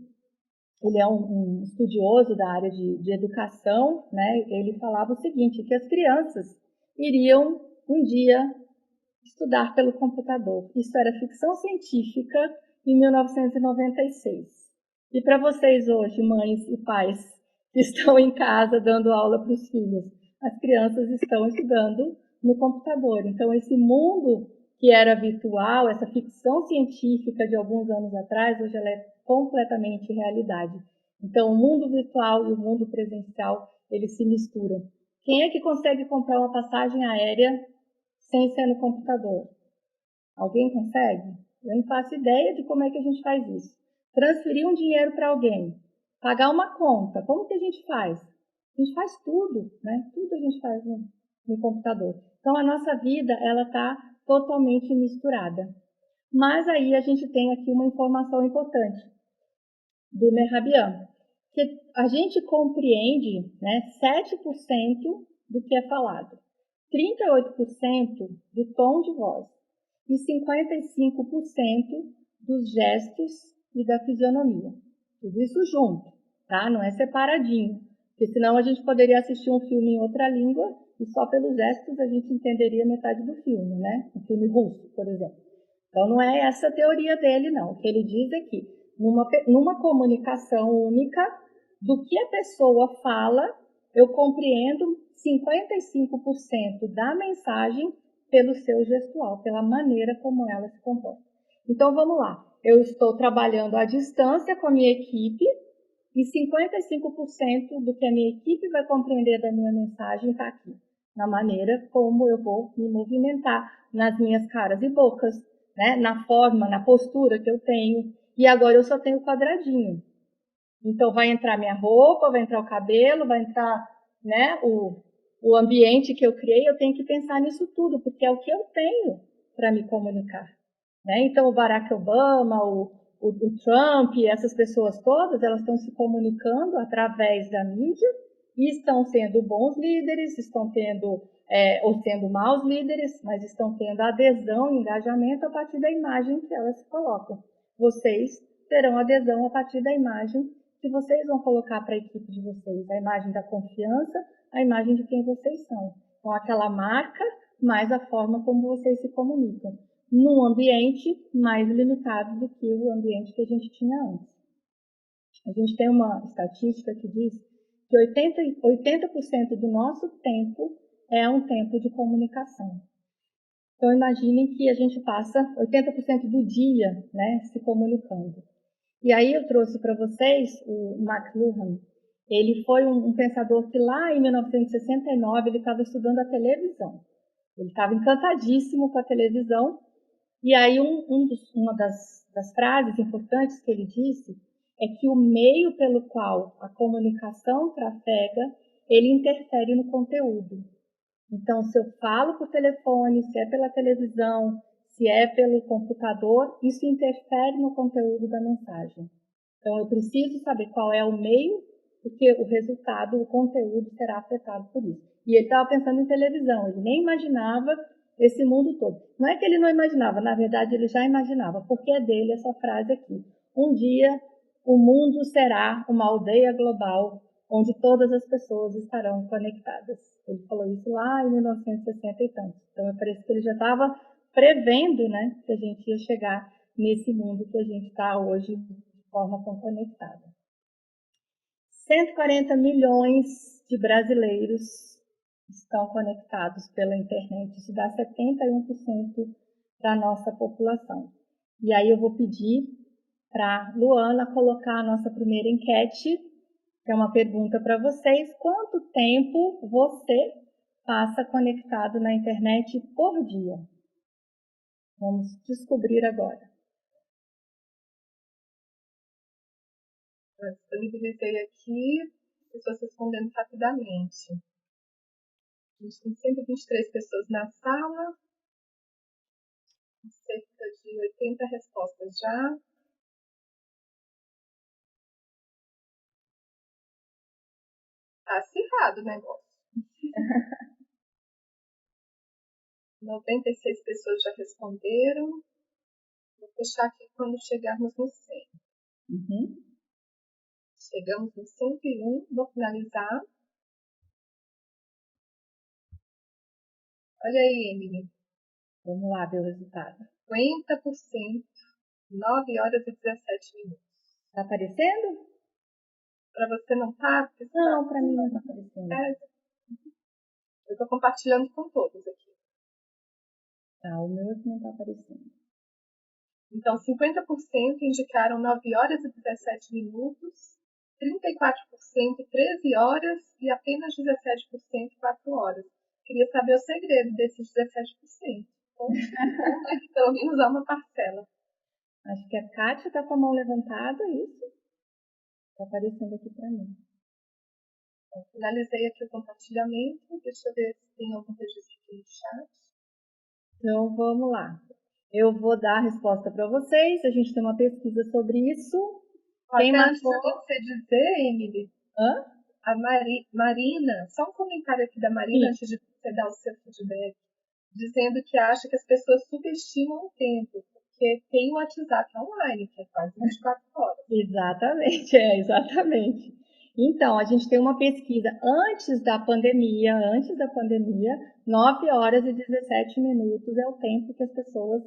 ele é um estudioso da área de educação, né, ele falava o seguinte, que as crianças iriam um dia estudar pelo computador. Isso era ficção científica em 1996. E para vocês hoje, mães e pais que estão em casa dando aula para os filhos, as crianças estão estudando no computador. Então, esse mundo que era virtual, essa ficção científica de alguns anos atrás, hoje ela é completamente realidade. Então, o mundo virtual e o mundo presencial, eles se misturam. Quem é que consegue comprar uma passagem aérea sem ser no computador? Alguém consegue? Eu não faço ideia de como é que a gente faz isso. Transferir um dinheiro para alguém, pagar uma conta, como que a gente faz? A gente faz tudo, né? Tudo a gente faz no computador. Então, a nossa vida, ela está totalmente misturada. Mas aí a gente tem aqui uma informação importante do Mehrabian, que a gente compreende, né, 7% do que é falado, 38% do tom de voz e 55% dos gestos e da fisionomia. Tudo isso junto, tá? Não é separadinho, porque senão a gente poderia assistir um filme em outra língua e só pelos gestos a gente entenderia metade do filme, né? Um filme russo, por exemplo. Então não é essa a teoria dele, não. O que ele diz é que numa comunicação única, do que a pessoa fala, eu compreendo 55% da mensagem pelo seu gestual, pela maneira como ela se comporta. Então vamos lá. Eu estou trabalhando à distância com a minha equipe e 55% do que a minha equipe vai compreender da minha mensagem está aqui, na maneira como eu vou me movimentar, nas minhas caras e bocas, né? Na forma, na postura que eu tenho. E agora eu só tenho quadradinho. Então vai entrar minha roupa, vai entrar o cabelo, vai entrar, né, o o ambiente que eu criei, eu tenho que pensar nisso tudo, porque é o que eu tenho para me comunicar. Né? Então, o Barack Obama, o Trump, essas pessoas todas, elas estão se comunicando através da mídia e estão sendo bons líderes, estão tendo, ou sendo maus líderes, mas estão tendo adesão e engajamento a partir da imagem que elas colocam. Vocês terão adesão a partir da imagem que vocês vão colocar para a equipe de vocês, a imagem da confiança, a imagem de quem vocês são. Então, aquela marca, mais a forma como vocês se comunicam, num ambiente mais limitado do que o ambiente que a gente tinha antes. A gente tem uma estatística que diz que 80% do nosso tempo é um tempo de comunicação. Então, imaginem que a gente passa 80% do dia, né, se comunicando. E aí eu trouxe para vocês o McLuhan. Ele foi um pensador que lá em 1969 ele estava estudando a televisão. Ele estava encantadíssimo com a televisão. E aí uma das frases importantes que ele disse é que o meio pelo qual a comunicação trafega, ele interfere no conteúdo. Então, se eu falo por telefone, se é pela televisão, se é pelo computador, isso interfere no conteúdo da mensagem. Então, eu preciso saber qual é o meio, porque o resultado, o conteúdo será afetado por isso. E ele estava pensando em televisão, ele nem imaginava esse mundo todo. Não é que ele não imaginava, na verdade ele já imaginava, porque é dele essa frase aqui. Um dia o mundo será uma aldeia global onde todas as pessoas estarão conectadas. Ele falou isso lá em 1960 e tantos. Então, parece que ele já estava prevendo, né, que a gente ia chegar nesse mundo que a gente está hoje de forma tão conectada. 140 milhões de brasileiros estão conectados pela internet. Isso dá 71% da nossa população. E aí eu vou pedir para Luana colocar a nossa primeira enquete, que é uma pergunta para vocês. Quanto tempo você passa conectado na internet por dia? Vamos descobrir agora. Eu disponibilizei aqui, pessoas respondendo rapidamente. A gente tem 123 pessoas na sala, cerca de 80 respostas já. Tá acirrado o negócio. 96 pessoas já responderam. Vou fechar aqui quando chegarmos no 100. Chegamos no 101, vou finalizar. Olha aí, Emily. Vamos lá ver o resultado. 50%, 9 horas e 17 minutos. Está aparecendo? Para você não tá? Não, para mim não está aparecendo. Eu estou compartilhando com todos aqui. Tá, o meu aqui não está aparecendo. Então, 50% indicaram 9 horas e 17 minutos, 34% 13 horas e apenas 17% 4 horas. Queria saber o segredo desses 17%. Pelo menos há uma parcela. Acho que a Kátia está com a mão levantada, isso? Está aparecendo aqui para mim. Então, finalizei aqui o compartilhamento. Deixa eu ver se tem algum registro aqui no chat. Então, vamos lá. Eu vou dar a resposta para vocês. A gente tem uma pesquisa sobre isso. Quem marcou? Antes de você dizer, Emily, a Marina, só um comentário aqui da Marina, antes de você dar o seu feedback, dizendo que acha que as pessoas subestimam o tempo, porque tem o WhatsApp online, que é quase 24 horas. Exatamente, exatamente. Então, a gente tem uma pesquisa antes da pandemia, 9 horas e 17 minutos é o tempo que as pessoas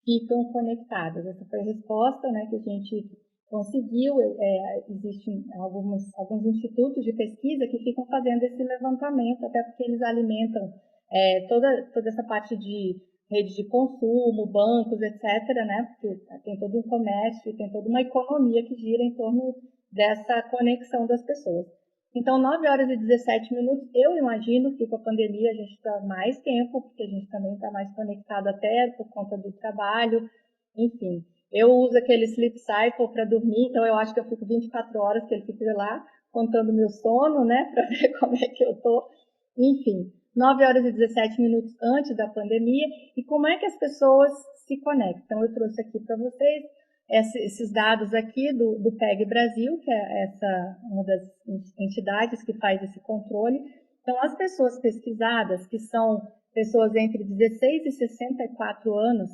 ficam conectadas. Essa foi a resposta, né, que a gente conseguiu. Existem alguns institutos de pesquisa que ficam fazendo esse levantamento, até porque eles alimentam toda essa parte de rede de consumo, bancos, etc., né, porque tem todo um comércio, tem toda uma economia que gira em torno dessa conexão das pessoas. Então, 9 horas e 17 minutos, eu imagino que com a pandemia a gente está mais tempo, porque a gente também está mais conectado até por conta do trabalho, enfim. Eu uso aquele sleep cycle para dormir, então eu acho que eu fico 24 horas, que ele fica lá contando meu sono, né, para ver como é que eu tô. enfim, 9 horas e 17 minutos antes da pandemia, e como é que as pessoas se conectam. Eu trouxe aqui para vocês esses dados aqui do PEG Brasil, que é uma das entidades que faz esse controle. Então, as pessoas pesquisadas, que são pessoas entre 16 e 64 anos,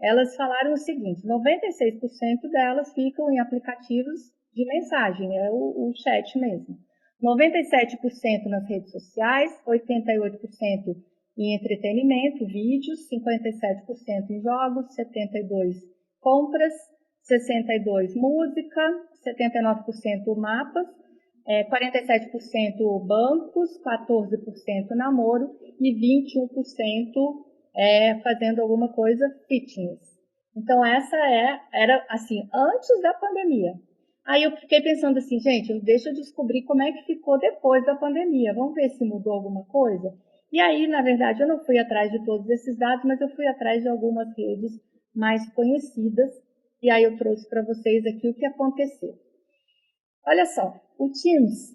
elas falaram o seguinte: 96% delas ficam em aplicativos de mensagem, é o chat mesmo. 97% nas redes sociais, 88% em entretenimento, vídeos, 57% em jogos, 72% compras, 62% música, 79% mapas, 47% bancos, 14% namoro e 21% fazendo alguma coisa fitness. Então essa era assim, antes da pandemia. Aí eu fiquei pensando assim, gente, deixa eu descobrir como é que ficou depois da pandemia. Vamos ver se mudou alguma coisa? E aí, na verdade, eu não fui atrás de todos esses dados, mas eu fui atrás de algumas redes mais conhecidas. E aí eu trouxe para vocês aqui o que aconteceu. Olha só, o Teams,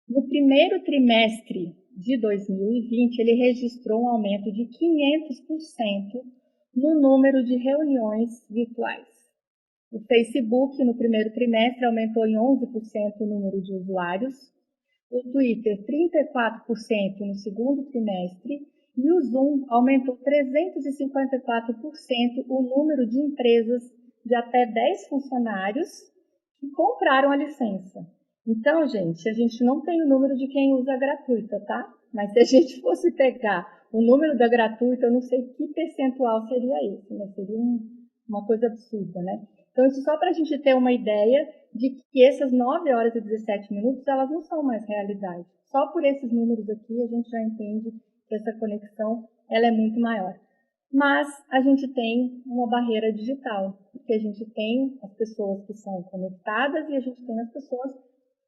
no primeiro trimestre de 2020, ele registrou um aumento de 500% no número de reuniões virtuais. O Facebook, no primeiro trimestre, aumentou em 11% o número de usuários. O Twitter, 34% no segundo trimestre. E o Zoom aumentou 354% o número de empresas de até 10 funcionários que compraram a licença. Então, gente, a gente não tem o número de quem usa a gratuita, tá? Mas se a gente fosse pegar o número da gratuita, eu não sei que percentual seria esse, né? Seria uma coisa absurda, né? Então, isso só para a gente ter uma ideia de que essas 9 horas e 17 minutos, elas não são mais realidade. Só por esses números aqui, a gente já entende que essa conexão ela é muito maior. Mas a gente tem uma barreira digital, porque a gente tem as pessoas que são conectadas e a gente tem as pessoas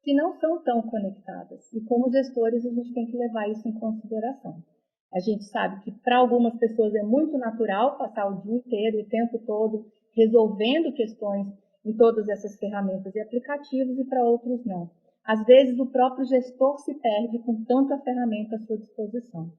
que não são tão conectadas. E como gestores, a gente tem que levar isso em consideração. A gente sabe que para algumas pessoas é muito natural passar o dia inteiro, o tempo todo, resolvendo questões em todas essas ferramentas e aplicativos, e para outros não. Às vezes o próprio gestor se perde com tanta ferramenta à sua disposição.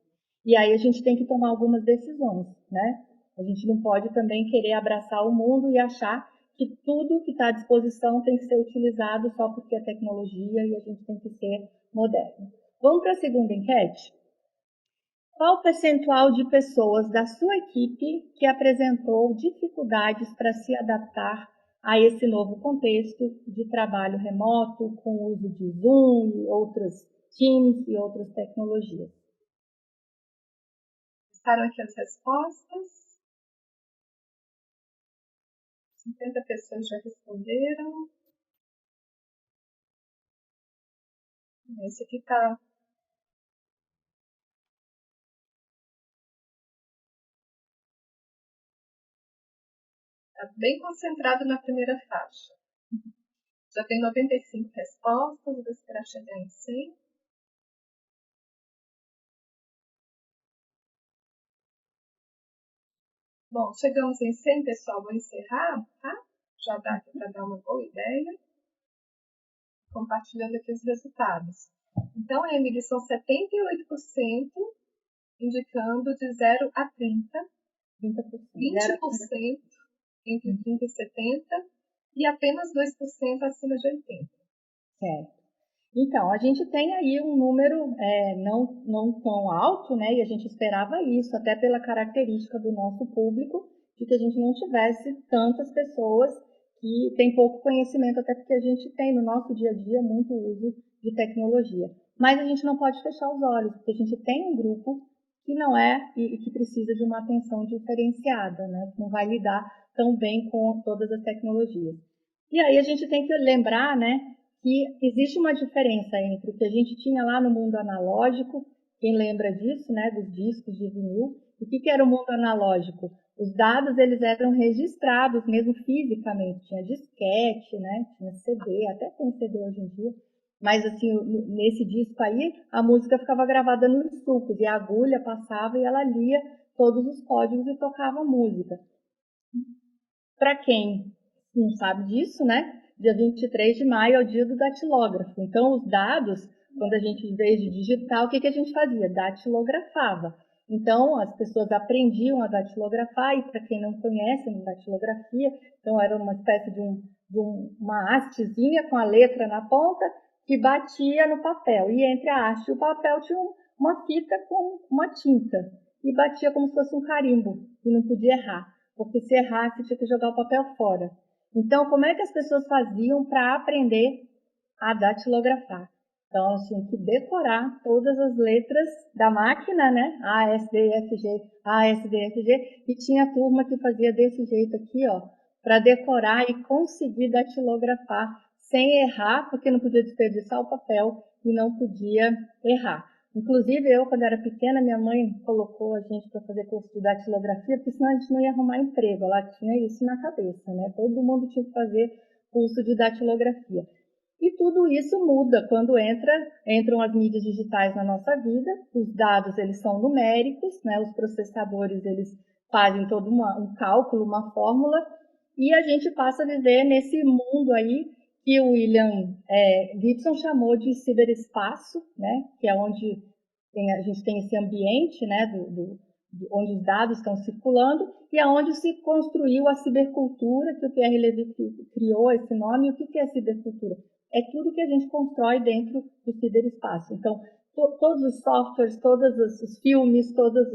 E aí a gente tem que tomar algumas decisões, né? A gente não pode também querer abraçar o mundo e achar que tudo que está à disposição tem que ser utilizado só porque é tecnologia e a gente tem que ser moderno. Vamos para a segunda enquete? Qual o percentual de pessoas da sua equipe que apresentou dificuldades para se adaptar a esse novo contexto de trabalho remoto, com o uso de Zoom e outras Teams e outras tecnologias? Passaram aqui as respostas. 50 pessoas já responderam. Esse aqui está bem concentrado na primeira faixa. Já tem 95 respostas, vou esperar chegar em 100. Bom, chegamos em 100, pessoal, vou encerrar, tá? Já dá aqui para dar uma boa ideia. Compartilhando aqui os resultados. Então, Emily, são 78% indicando de 0 a 30, 20% entre 30 e 70 e apenas 2% acima de 80. Certo. Então, a gente tem aí um número não tão alto, né? E a gente esperava isso, até pela característica do nosso público, de que a gente não tivesse tantas pessoas que têm pouco conhecimento, até porque a gente tem no nosso dia a dia muito uso de tecnologia. Mas a gente não pode fechar os olhos, porque a gente tem um grupo que não é e que precisa de uma atenção diferenciada, né? Que não vai lidar tão bem com todas as tecnologias. E aí a gente tem que lembrar, né, que existe uma diferença entre o que a gente tinha lá no mundo analógico, quem lembra disso, né, dos discos de vinil, o que era o mundo analógico? Os dados, eles eram registrados mesmo fisicamente, tinha disquete, né, tinha CD, até tem CD hoje em dia, mas assim, nesse disco aí, a música ficava gravada nos sulcos, e a agulha passava e ela lia todos os códigos e tocava a música. Para quem não sabe disso, né? Dia 23 de maio é o dia do datilógrafo. Então, os dados quando a gente, em vez de digitar, o que a gente fazia? Datilografava. Então, as pessoas aprendiam a datilografar, e para quem não conhece datilografia, então era uma espécie de uma hastezinha com a letra na ponta, que batia no papel. E entre a haste e o papel tinha uma fita com uma tinta, e batia como se fosse um carimbo, e não podia errar, porque se errasse tinha que jogar o papel fora. Então, como é que as pessoas faziam para aprender a datilografar? Então, elas tinham que decorar todas as letras da máquina, né? A, S, D, F, G, A, S, D, F, G. E tinha turma que fazia desse jeito aqui, ó, para decorar e conseguir datilografar sem errar, porque não podia desperdiçar o papel e não podia errar. Inclusive, eu, quando era pequena, minha mãe colocou a gente para fazer curso de datilografia, porque senão a gente não ia arrumar emprego. Ela tinha isso na cabeça, né? Todo mundo tinha que fazer curso de datilografia. E tudo isso muda quando entram as mídias digitais na nossa vida. Os dados, eles são numéricos, né? Os processadores, eles fazem todo um cálculo, uma fórmula, e a gente passa a viver nesse mundo aí que o William Gibson chamou de ciberespaço, né? Que é onde a gente tem esse ambiente, né? Onde os dados estão circulando, e aonde se construiu a cibercultura, que o Pierre Levy criou esse nome. E o que é cibercultura? É tudo que a gente constrói dentro do ciberespaço. Então, todos os softwares, todos os filmes, todos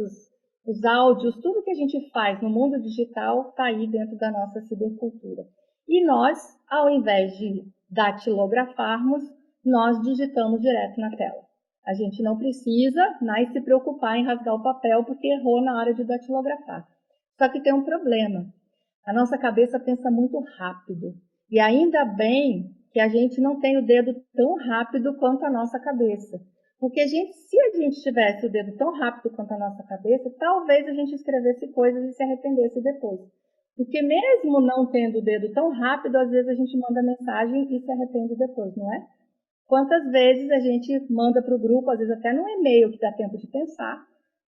os áudios, tudo que a gente faz no mundo digital está aí dentro da nossa cibercultura. E nós, ao invés de datilografarmos, nós digitamos direto na tela. A gente não precisa mais se preocupar em rasgar o papel porque errou na hora de datilografar. Só que tem um problema. A nossa cabeça pensa muito rápido. E ainda bem que a gente não tem o dedo tão rápido quanto a nossa cabeça. Porque se a gente tivesse o dedo tão rápido quanto a nossa cabeça, talvez a gente escrevesse coisas e se arrependesse depois. Porque mesmo não tendo o dedo tão rápido, às vezes a gente manda mensagem e se arrepende depois, não é? Quantas vezes a gente manda para o grupo, às vezes até no e-mail que dá tempo de pensar,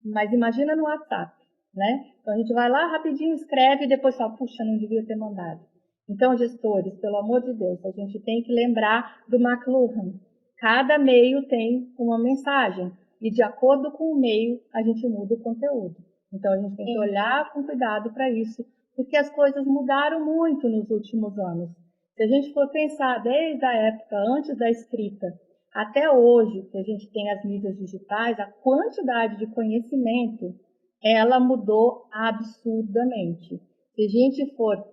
mas imagina no WhatsApp, né? Então a gente vai lá rapidinho, escreve e depois fala, puxa, não devia ter mandado. Então, gestores, pelo amor de Deus, a gente tem que lembrar do McLuhan. Cada e-mail tem uma mensagem e de acordo com o e-mail a gente muda o conteúdo. Então a gente tem que olhar com cuidado para isso, porque as coisas mudaram muito nos últimos anos. Se a gente for pensar desde a época antes da escrita até hoje, que a gente tem as mídias digitais, a quantidade de conhecimento, ela mudou absurdamente. Se a gente for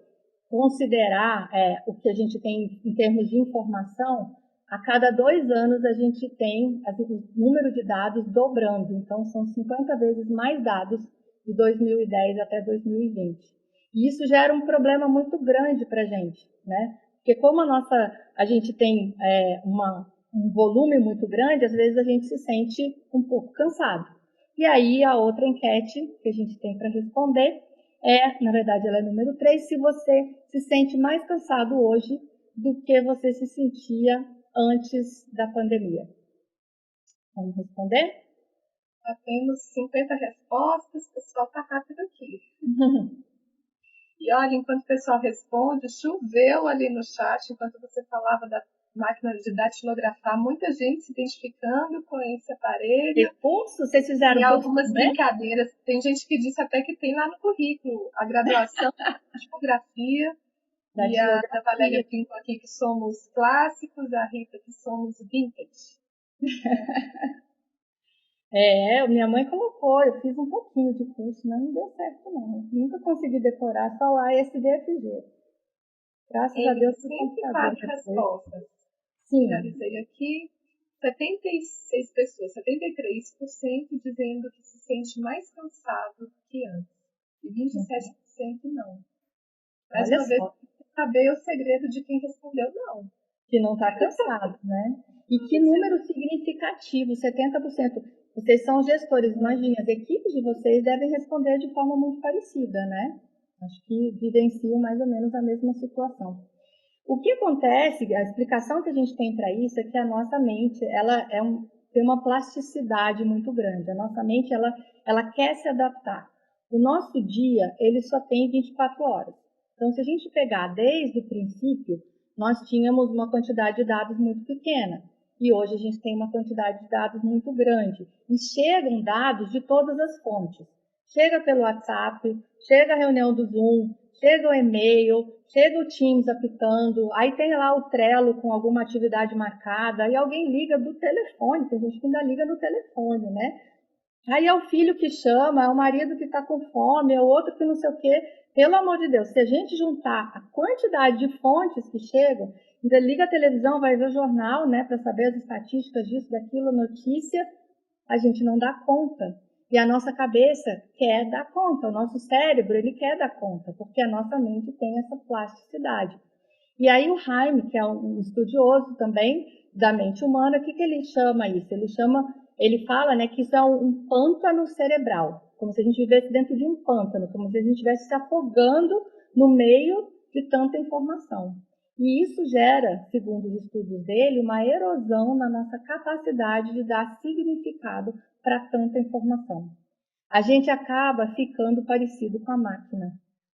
considerar o que a gente tem em termos de informação, a cada 2 anos a gente tem o número de dados dobrando. Então, são 50 vezes mais dados de 2010 até 2020. E isso gera um problema muito grande para a gente, né? Porque como a gente tem um volume muito grande, às vezes a gente se sente um pouco cansado. E aí, a outra enquete que a gente tem para responder na verdade, ela é número 3, se você se sente mais cansado hoje do que você se sentia antes da pandemia. Vamos responder? Já temos 50 respostas, o pessoal está rápido aqui. E olha, enquanto o pessoal responde, choveu ali no chat, enquanto você falava da máquina de datilografar, muita gente se identificando com esse aparelho. E curso? Vocês fizeram e curso algumas também? Brincadeiras. Tem gente que disse até que tem lá no currículo a graduação de tipografia. E a Valéria brincou aqui que somos clássicos, a Rita que somos vintage. Minha mãe colocou, eu fiz um pouquinho de curso, mas não deu certo não. Nunca consegui decorar só o ASDFG. Graças a Deus, 104 respostas. Sim. Finalizei aqui. 76 pessoas, 73% dizendo que se sente mais cansado que antes. E 27% não. Mais uma vez, saber o segredo de quem respondeu não. Que não está cansado, né? E que número significativo, 70%. Vocês são gestores, imagine, as equipes de vocês devem responder de forma muito parecida, né? Acho que vivenciam mais ou menos a mesma situação. O que acontece, a explicação que a gente tem para isso é que a nossa mente, ela tem uma plasticidade muito grande. A nossa mente, ela quer se adaptar. O nosso dia, ele só tem 24 horas. Então, se a gente pegar desde o princípio, nós tínhamos uma quantidade de dados muito pequena. E hoje a gente tem uma quantidade de dados muito grande. E chegam dados de todas as fontes. Chega pelo WhatsApp, chega a reunião do Zoom, chega o e-mail, chega o Teams apitando, aí tem lá o Trello com alguma atividade marcada, aí alguém liga do telefone, tem gente que ainda liga no telefone, né? Aí é o filho que chama, é o marido que está com fome, é o outro que não sei o quê. Pelo amor de Deus, se a gente juntar a quantidade de fontes que chegam, ainda liga a televisão, vai ver o jornal, né, para saber as estatísticas disso, daquilo, notícia, a gente não dá conta. E a nossa cabeça quer dar conta, o nosso cérebro, ele quer dar conta, porque a nossa mente tem essa plasticidade. E aí o Haim, que é um estudioso também da mente humana, o que ele chama isso? Ele fala, né, que isso é um pântano cerebral, como se a gente vivesse dentro de um pântano, como se a gente estivesse se afogando no meio de tanta informação. E isso gera, segundo os estudos dele, uma erosão na nossa capacidade de dar significado para tanta informação. A gente acaba ficando parecido com a máquina,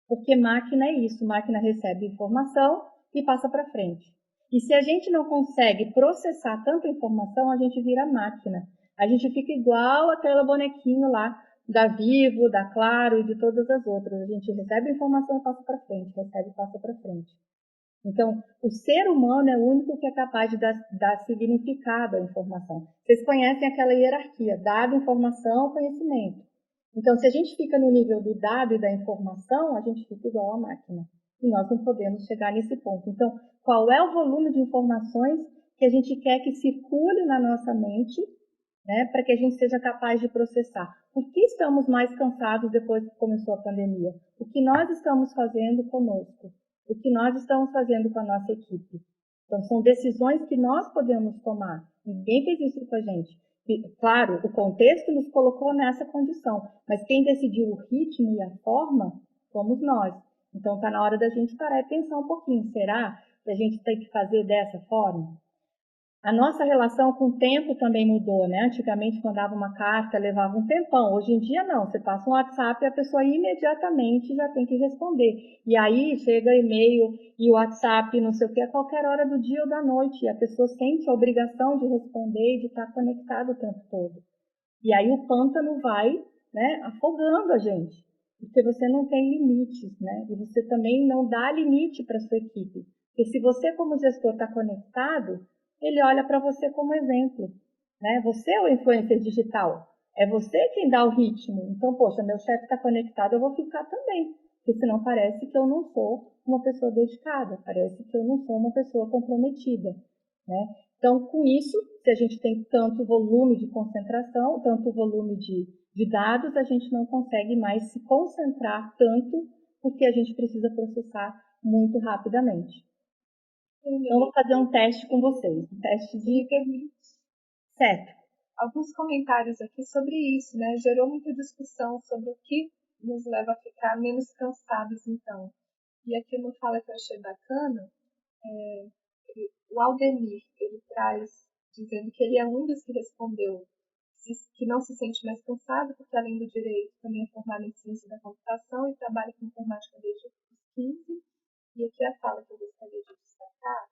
porque máquina é isso, máquina recebe informação e passa para frente. E se a gente não consegue processar tanta informação, a gente vira máquina. A gente fica igual aquela bonequinho lá da Vivo, da Claro e de todas as outras. A gente recebe informação e passa para frente, recebe e passa para frente. Então, o ser humano é o único que é capaz de dar significado à informação. Vocês conhecem aquela hierarquia, dado, informação, conhecimento. Então, se a gente fica no nível do dado e da informação, a gente fica igual à máquina. E nós não podemos chegar nesse ponto. Então, qual é o volume de informações que a gente quer que circule na nossa mente, né, para que a gente seja capaz de processar? Por que estamos mais cansados depois que começou a pandemia? O que nós estamos fazendo conosco? O que nós estamos fazendo com a nossa equipe? Então, são decisões que nós podemos tomar. Ninguém fez isso com a gente. E, claro, o contexto nos colocou nessa condição, mas quem decidiu o ritmo e a forma fomos nós. Então, está na hora da gente parar e pensar um pouquinho. Será que a gente tem que fazer dessa forma? A nossa relação com o tempo também mudou, né? Antigamente, mandava uma carta, levava um tempão. Hoje em dia, não. Você passa um WhatsApp e a pessoa imediatamente já tem que responder. E aí, chega e-mail e WhatsApp, não sei o que, a qualquer hora do dia ou da noite. E a pessoa sente a obrigação de responder e de estar conectada o tempo todo. E aí, o pântano vai, né, afogando a gente. Porque você não tem limites, né? E você também não dá limite para a sua equipe. Porque se você, como gestor, está conectado, ele olha para você como exemplo, né? Você é o influencer digital, é você quem dá o ritmo. Então, poxa, meu chefe está conectado, eu vou ficar também, porque senão parece que eu não sou uma pessoa dedicada, parece que eu não sou uma pessoa comprometida, né? Então, com isso, se a gente tem tanto volume de concentração, tanto volume de dados, a gente não consegue mais se concentrar tanto, porque a gente precisa processar muito rapidamente. Então, eu vou fazer um teste com vocês. Um teste de... Certo. Alguns comentários aqui sobre isso, né? Gerou muita discussão sobre o que nos leva a ficar menos cansados, então. E aqui uma fala que eu achei bacana, o Aldemir, ele traz, dizendo que ele é um dos que respondeu que não se sente mais cansado, porque além do direito, também é formado em ciência da computação e trabalha com informática desde os 15. E aqui a fala que eu gostaria de destacar,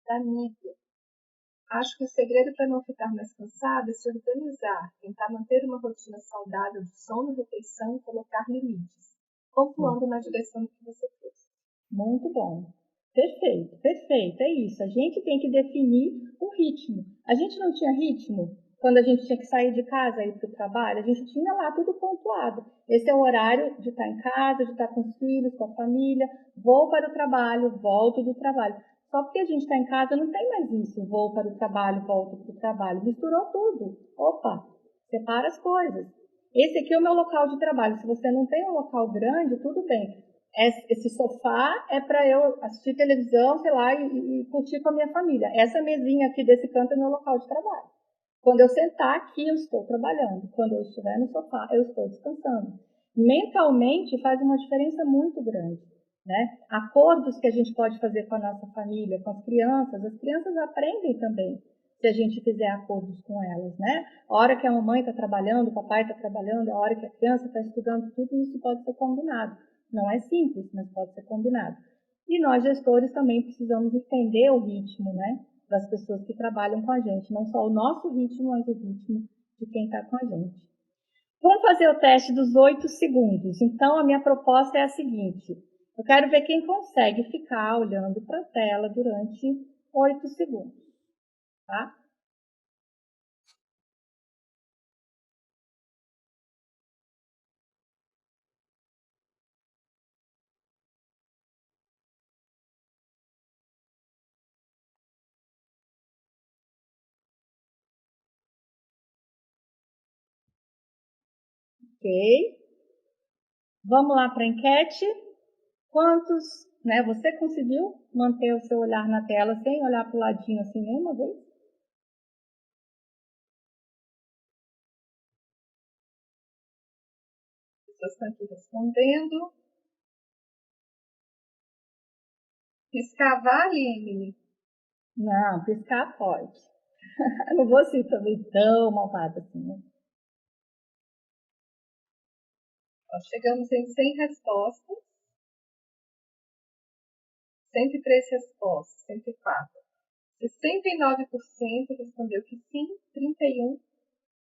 da Nívia. Acho que o segredo para não ficar mais cansado é se organizar, tentar manter uma rotina saudável de sono, refeição e colocar limites, pontuando na direção que você fez. Muito bom. Perfeito, perfeito. É isso. A gente tem que definir um ritmo. A gente não tinha ritmo quando a gente tinha que sair de casa e ir para o trabalho. A gente tinha lá tudo pontuado. Esse é o horário de estar em casa, de estar com os filhos, com a família. Vou para o trabalho, volto do trabalho. Só porque a gente está em casa não tem mais isso. Vou para o trabalho, volto para o trabalho. Misturou tudo. Opa, separa as coisas. Esse aqui é o meu local de trabalho. Se você não tem um local grande, tudo bem. Esse sofá é para eu assistir televisão, sei lá, e curtir com a minha família. Essa mesinha aqui desse canto é meu local de trabalho. Quando eu sentar aqui, eu estou trabalhando. Quando eu estiver no sofá, eu estou descansando. Mentalmente faz uma diferença muito grande, né? Acordos que a gente pode fazer com a nossa família, com as crianças aprendem também se a gente fizer acordos com elas, né? A hora que a mamãe está trabalhando, o papai está trabalhando, a hora que a criança está estudando, tudo isso pode ser combinado. Não é simples, mas pode ser combinado. E nós, gestores, também precisamos entender o ritmo, né? das pessoas que trabalham com a gente, não só o nosso ritmo, mas o ritmo de quem está com a gente. Vamos fazer o teste dos 8 segundos. Então, a minha proposta é a seguinte: eu quero ver quem consegue ficar olhando para a tela durante 8 segundos, tá? Ok. Vamos lá para a enquete. Quantos, né? Você conseguiu manter o seu olhar na tela sem olhar para o ladinho assim nenhuma vez? As pessoas estão aqui respondendo. Piscar vale, Emily? Não, piscar pode. Eu não vou ser também tão malvada assim, né? Chegamos em 100 respostas. 103 respostas, 104. 69% respondeu que sim, 31%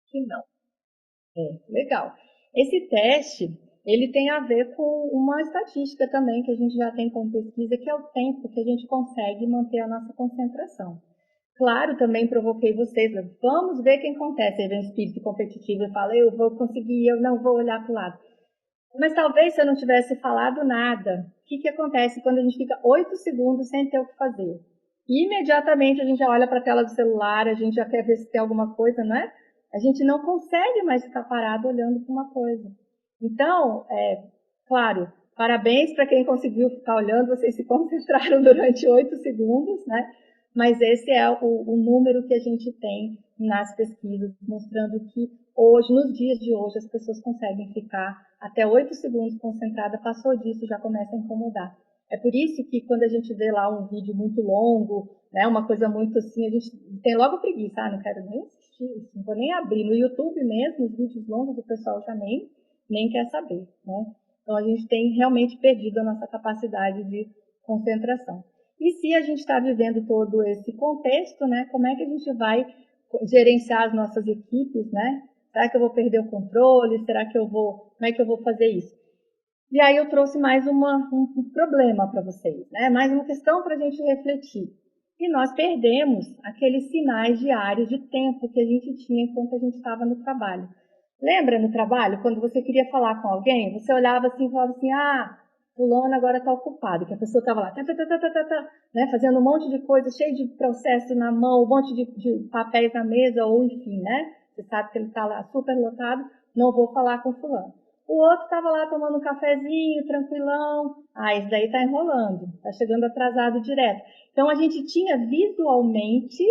que não. Legal. Esse teste, ele tem a ver com uma estatística também que a gente já tem como pesquisa, que é o tempo que a gente consegue manter a nossa concentração. Claro, também provoquei vocês, vamos ver quem acontece. Aí vem o espírito competitivo e fala, eu vou conseguir, eu não vou olhar para o lado. Mas talvez se eu não tivesse falado nada, o que acontece quando a gente fica 8 segundos sem ter o que fazer? Imediatamente a gente já olha para a tela do celular, a gente já quer ver se tem alguma coisa, não é? A gente não consegue mais ficar parado olhando para uma coisa. Então, claro, parabéns para quem conseguiu ficar olhando, vocês se concentraram durante 8 segundos, né? Mas esse é o número que a gente tem nas pesquisas, mostrando que hoje, nos dias de hoje, as pessoas conseguem ficar até 8 segundos concentrada, passou disso, já começa a incomodar. É por isso que quando a gente vê lá um vídeo muito longo, né, uma coisa muito assim, a gente tem logo preguiça, não quero nem assistir isso, não vou nem abrir. No YouTube mesmo, os vídeos longos, o pessoal já nem quer saber, né? Então a gente tem realmente perdido a nossa capacidade de concentração. E se a gente está vivendo todo esse contexto, né, como é que a gente vai gerenciar as nossas equipes, né? Será que eu vou perder o controle? Será que como é que eu vou fazer isso? E aí eu trouxe mais um problema para vocês, né? Mais uma questão para a gente refletir. E nós perdemos aqueles sinais diários de tempo que a gente tinha enquanto a gente estava no trabalho. Lembra no trabalho, quando você queria falar com alguém, você olhava assim e falava assim, fulano agora está ocupado, que a pessoa estava lá, né, fazendo um monte de coisa, cheio de processo na mão, um monte de papéis na mesa, ou enfim, né? Você sabe que ele está lá super lotado, não vou falar com fulano. O outro estava lá tomando um cafezinho, tranquilão. Esse daí está enrolando, está chegando atrasado direto. Então, a gente tinha visualmente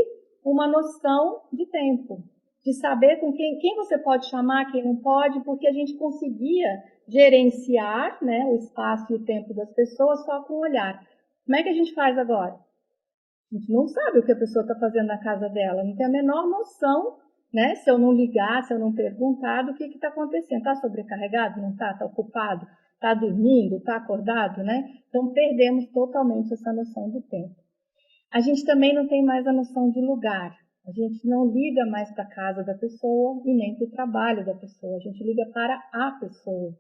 uma noção de tempo, de saber com quem você pode chamar, quem não pode, porque a gente conseguia gerenciar, né, o espaço e o tempo das pessoas só com o olhar. Como é que a gente faz agora? A gente não sabe o que a pessoa está fazendo na casa dela, não tem a menor noção, né? Se eu não ligar, se eu não perguntar do que está acontecendo. Está sobrecarregado? Não está? Está ocupado? Está dormindo? Está acordado? Né? Então, perdemos totalmente essa noção do tempo. A gente também não tem mais a noção de lugar. A gente não liga mais para a casa da pessoa e nem para o trabalho da pessoa. A gente liga para a pessoa.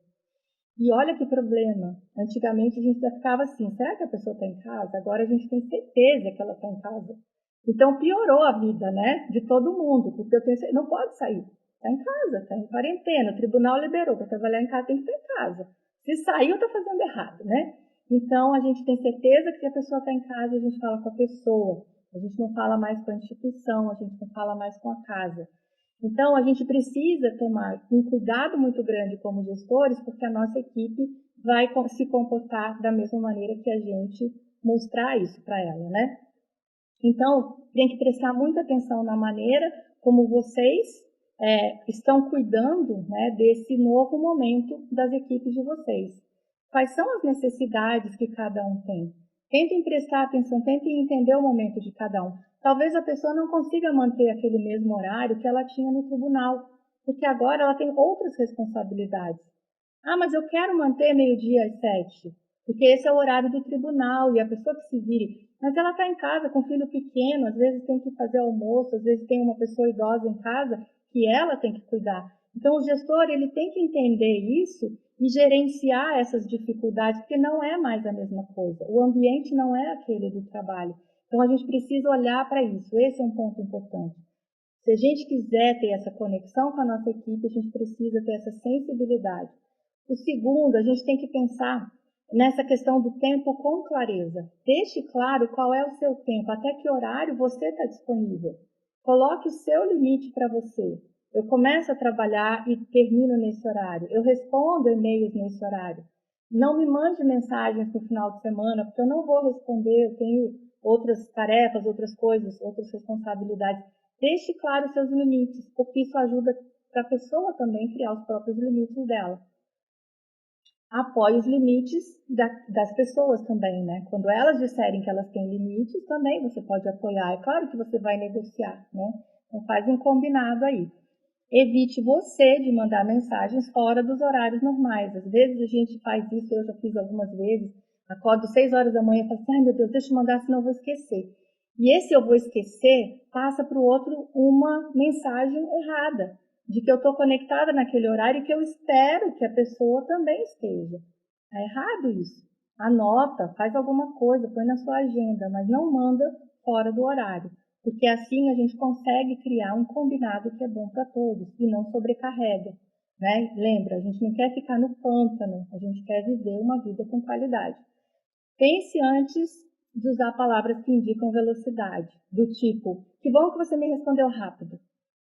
E olha que problema. Antigamente a gente já ficava assim, será que a pessoa está em casa? Agora a gente tem certeza que ela está em casa. Então piorou a vida, né, de todo mundo, porque eu tenho certeza, não pode sair. Está em casa, está em quarentena, o tribunal liberou, para trabalhar em casa tem que estar em casa. Se saiu, está fazendo errado, né? Então a gente tem certeza que a pessoa está em casa e a gente fala com a pessoa. A gente não fala mais com a instituição, a gente não fala mais com a casa. Então, a gente precisa tomar um cuidado muito grande como gestores, porque a nossa equipe vai se comportar da mesma maneira que a gente mostrar isso para ela, né? Então, tem que prestar muita atenção na maneira como vocês estão cuidando, né, desse novo momento das equipes de vocês. Quais são as necessidades que cada um tem? Tentem prestar atenção, tentem entender o momento de cada um. Talvez a pessoa não consiga manter aquele mesmo horário que ela tinha no tribunal, porque agora ela tem outras responsabilidades. Mas eu quero manter 12:00 às 7, porque esse é o horário do tribunal e a pessoa que se vire. Mas ela está em casa com filho pequeno, às vezes tem que fazer almoço, às vezes tem uma pessoa idosa em casa que ela tem que cuidar. Então, o gestor ele tem que entender isso e gerenciar essas dificuldades, porque não é mais a mesma coisa. O ambiente não é aquele do trabalho. Então, a gente precisa olhar para isso. Esse é um ponto importante. Se a gente quiser ter essa conexão com a nossa equipe, a gente precisa ter essa sensibilidade. O segundo, a gente tem que pensar nessa questão do tempo com clareza. Deixe claro qual é o seu tempo, até que horário você está disponível. Coloque o seu limite para você. Eu começo a trabalhar e termino nesse horário. Eu respondo e-mails nesse horário. Não me mande mensagens no final de semana, porque eu não vou responder, eu tenho outras tarefas, outras coisas, outras responsabilidades. Deixe claro os seus limites, porque isso ajuda para a pessoa também criar os próprios limites dela. Apoie os limites das pessoas também, né? Quando elas disserem que elas têm limites, também você pode apoiar. É claro que você vai negociar, né? Então faz um combinado aí. Evite você de mandar mensagens fora dos horários normais. Às vezes a gente faz isso, eu já fiz algumas vezes. Acordo 6 horas da manhã e falo assim, ai meu Deus, deixa eu mandar, senão eu vou esquecer. E esse eu vou esquecer passa para o outro uma mensagem errada, de que eu estou conectada naquele horário e que eu espero que a pessoa também esteja. É errado isso. Anota, faz alguma coisa, põe na sua agenda, mas não manda fora do horário. Porque assim a gente consegue criar um combinado que é bom para todos e não sobrecarrega. Né? Lembra, a gente não quer ficar no pântano, a gente quer viver uma vida com qualidade. Pense antes de usar palavras que indicam velocidade, do tipo, que bom que você me respondeu rápido.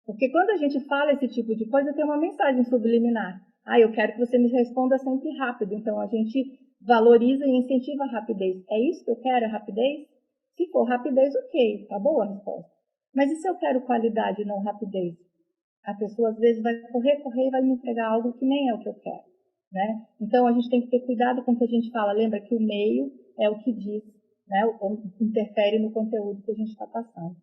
Porque quando a gente fala esse tipo de coisa, tem uma mensagem subliminar. Ah, eu quero que você me responda sempre rápido. Então, a gente valoriza e incentiva a rapidez. É isso que eu quero, a rapidez? Se for rapidez, ok, tá boa a resposta. Mas e se eu quero qualidade e não rapidez? A pessoa, às vezes, vai correr e vai me entregar algo que nem é o que eu quero. Né? Então, a gente tem que ter cuidado com o que a gente fala. Lembra que o meio é o que diz, né? Interfere no conteúdo que a gente está passando.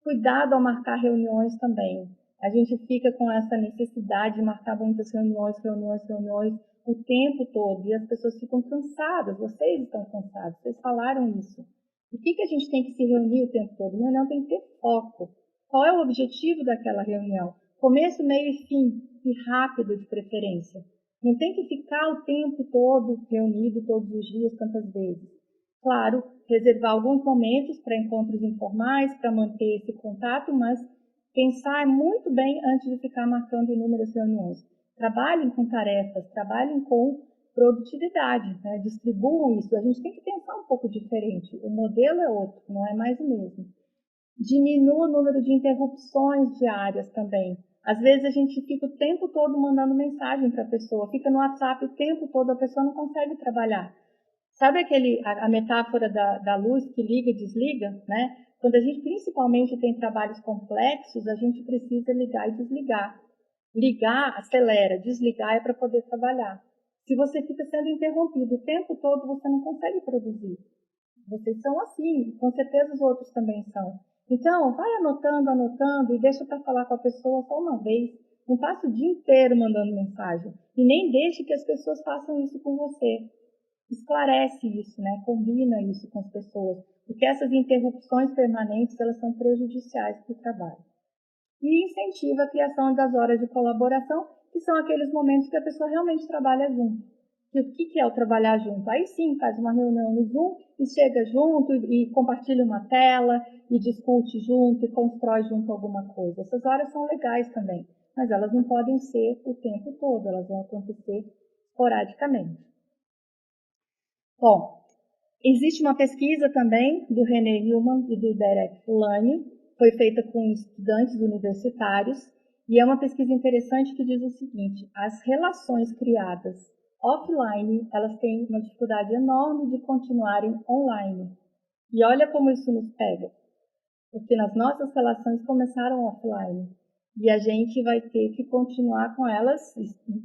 Cuidado ao marcar reuniões também. A gente fica com essa necessidade de marcar muitas reuniões o tempo todo e as pessoas ficam cansadas, vocês estão cansados, vocês falaram isso. Por que a gente tem que se reunir o tempo todo? A reunião tem que ter foco. Qual é o objetivo daquela reunião? Começo, meio e fim, e rápido de preferência. Não tem que ficar o tempo todo reunido todos os dias, tantas vezes. Claro, reservar alguns momentos para encontros informais, para manter esse contato, mas pensar muito bem antes de ficar marcando inúmeras reuniões. Trabalhem com tarefas, trabalhem com produtividade, né? Distribuam isso. A gente tem que pensar um pouco diferente. O modelo é outro, não é mais o mesmo. Diminua o número de interrupções diárias também. Às vezes a gente fica o tempo todo mandando mensagem para a pessoa, fica no WhatsApp o tempo todo, a pessoa não consegue trabalhar. Sabe a metáfora da luz que liga e desliga, né? Quando a gente principalmente tem trabalhos complexos, a gente precisa ligar e desligar. Ligar acelera, desligar é para poder trabalhar. Se você fica sendo interrompido o tempo todo, você não consegue produzir. Vocês são assim, com certeza os outros também são. Então, vai anotando e deixa para falar com a pessoa só uma vez. Não passa o dia inteiro mandando mensagem. E nem deixe que as pessoas façam isso com você. Esclarece isso, né? Combina isso com as pessoas, porque essas interrupções permanentes elas são prejudiciais para o trabalho. E incentiva a criação das horas de colaboração, que são aqueles momentos que a pessoa realmente trabalha junto. E o que é o trabalhar junto? Aí sim, faz uma reunião no Zoom e chega junto e compartilha uma tela e discute junto e constrói junto alguma coisa. Essas horas são legais também, mas elas não podem ser o tempo todo, elas vão acontecer esporadicamente. Bom, existe uma pesquisa também do René Hillman e do Derek Lane, foi feita com estudantes universitários, e é uma pesquisa interessante que diz o seguinte: as relações criadas offline, elas têm uma dificuldade enorme de continuarem online. E olha como isso nos pega, porque nas nossas relações começaram offline, e a gente vai ter que continuar com elas,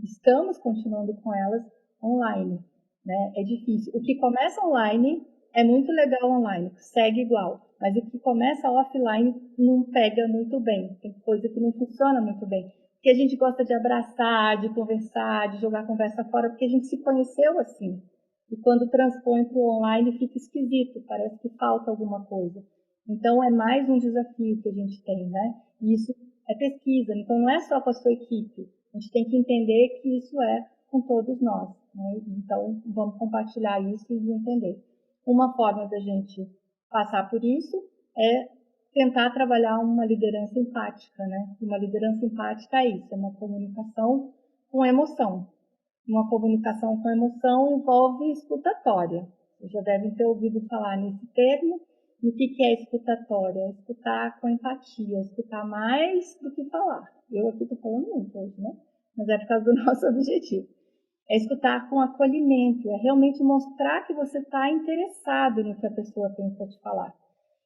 estamos continuando com elas online. Né? É difícil. O que começa online é muito legal online, segue igual, mas o que começa offline não pega muito bem, tem coisa que não funciona muito bem, porque a gente gosta de abraçar, de conversar, de jogar a conversa fora, porque a gente se conheceu assim. e quando transpõe para o online fica esquisito, parece que falta alguma coisa. Então, é mais um desafio que a gente tem, né? E isso é pesquisa, então não é só com a sua equipe. A gente tem que entender que isso é com todos nós, né? Então, vamos compartilhar isso e entender. Uma forma da gente passar por isso é tentar trabalhar uma liderança empática, né? Uma liderança empática é isso, é uma comunicação com emoção. Uma comunicação com emoção envolve escutatória. Vocês já devem ter ouvido falar nesse termo. E o que é escutatória? É escutar com empatia, escutar mais do que falar. Eu aqui estou falando muito hoje, né? Mas é por causa do nosso objetivo. É escutar com acolhimento, é realmente mostrar que você está interessado no que a pessoa tem para te falar.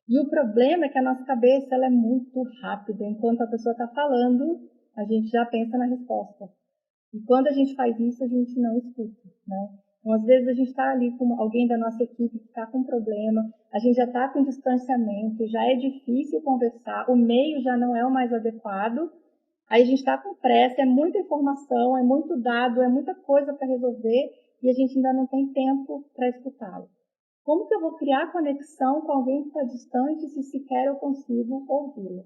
E o problema é que a nossa cabeça ela é muito rápida. Enquanto a pessoa está falando, a gente já pensa na resposta. E quando a gente faz isso, a gente não escuta, né? Então, às vezes, a gente está ali com alguém da nossa equipe que está com problema, a gente já está com distanciamento, já é difícil conversar, o meio já não é o mais adequado, aí a gente está com pressa, é muita informação, é muito dado, é muita coisa para resolver e a gente ainda não tem tempo para escutá-lo. Como que eu vou criar conexão com alguém que está distante se sequer eu consigo ouvi-lo?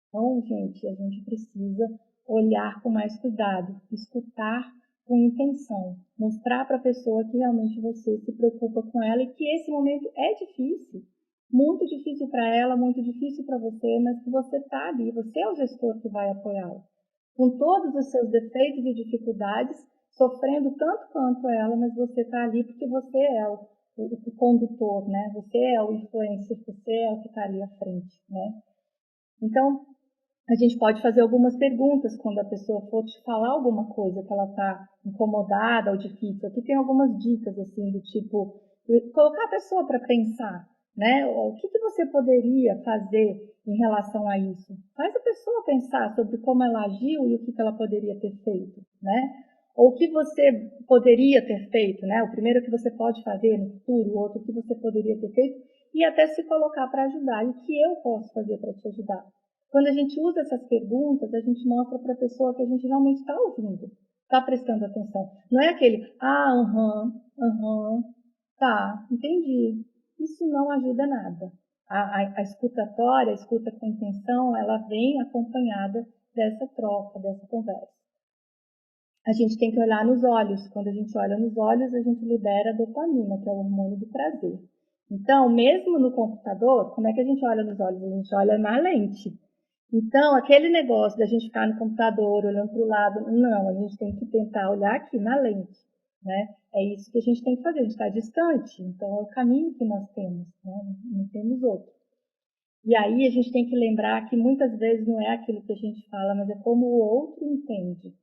Então, gente, a gente precisa olhar com mais cuidado, escutar com intenção, mostrar para a pessoa que realmente você se preocupa com ela e que esse momento é difícil, muito difícil para ela, muito difícil para você, mas que você está ali, você é o gestor que vai apoiá-la. Com todos os seus defeitos e dificuldades, sofrendo tanto quanto ela, mas você está ali porque você é o condutor, né? Você é o influencer, você é o que está ali à frente, né? Então, a gente pode fazer algumas perguntas quando a pessoa for te falar alguma coisa que ela está incomodada ou difícil. Aqui tem algumas dicas, assim, do tipo, colocar a pessoa para pensar, né? O que você poderia fazer em relação a isso? Faz a pessoa pensar sobre como ela agiu e o que ela poderia ter feito, né? Ou o que você poderia ter feito, né? O primeiro que você pode fazer no futuro, o outro que você poderia ter feito, e até se colocar para ajudar. E o que eu posso fazer para te ajudar? Quando a gente usa essas perguntas, a gente mostra para a pessoa que a gente realmente está ouvindo, está prestando atenção. Não é aquele, tá, entendi. Isso não ajuda nada. A escutatória, a escuta com intenção, ela vem acompanhada dessa troca, dessa conversa. A gente tem que olhar nos olhos. Quando a gente olha nos olhos, a gente libera a dopamina, que é o hormônio do prazer. Então, mesmo no computador, como é que a gente olha nos olhos? A gente olha na lente. Então, aquele negócio da gente ficar no computador, olhando para o lado, não, a gente tem que tentar olhar aqui na lente, né? É isso que a gente tem que fazer, a gente está distante, então é o caminho que nós temos, né? Não temos outro. E aí a gente tem que lembrar que muitas vezes não é aquilo que a gente fala, mas é como o outro entende.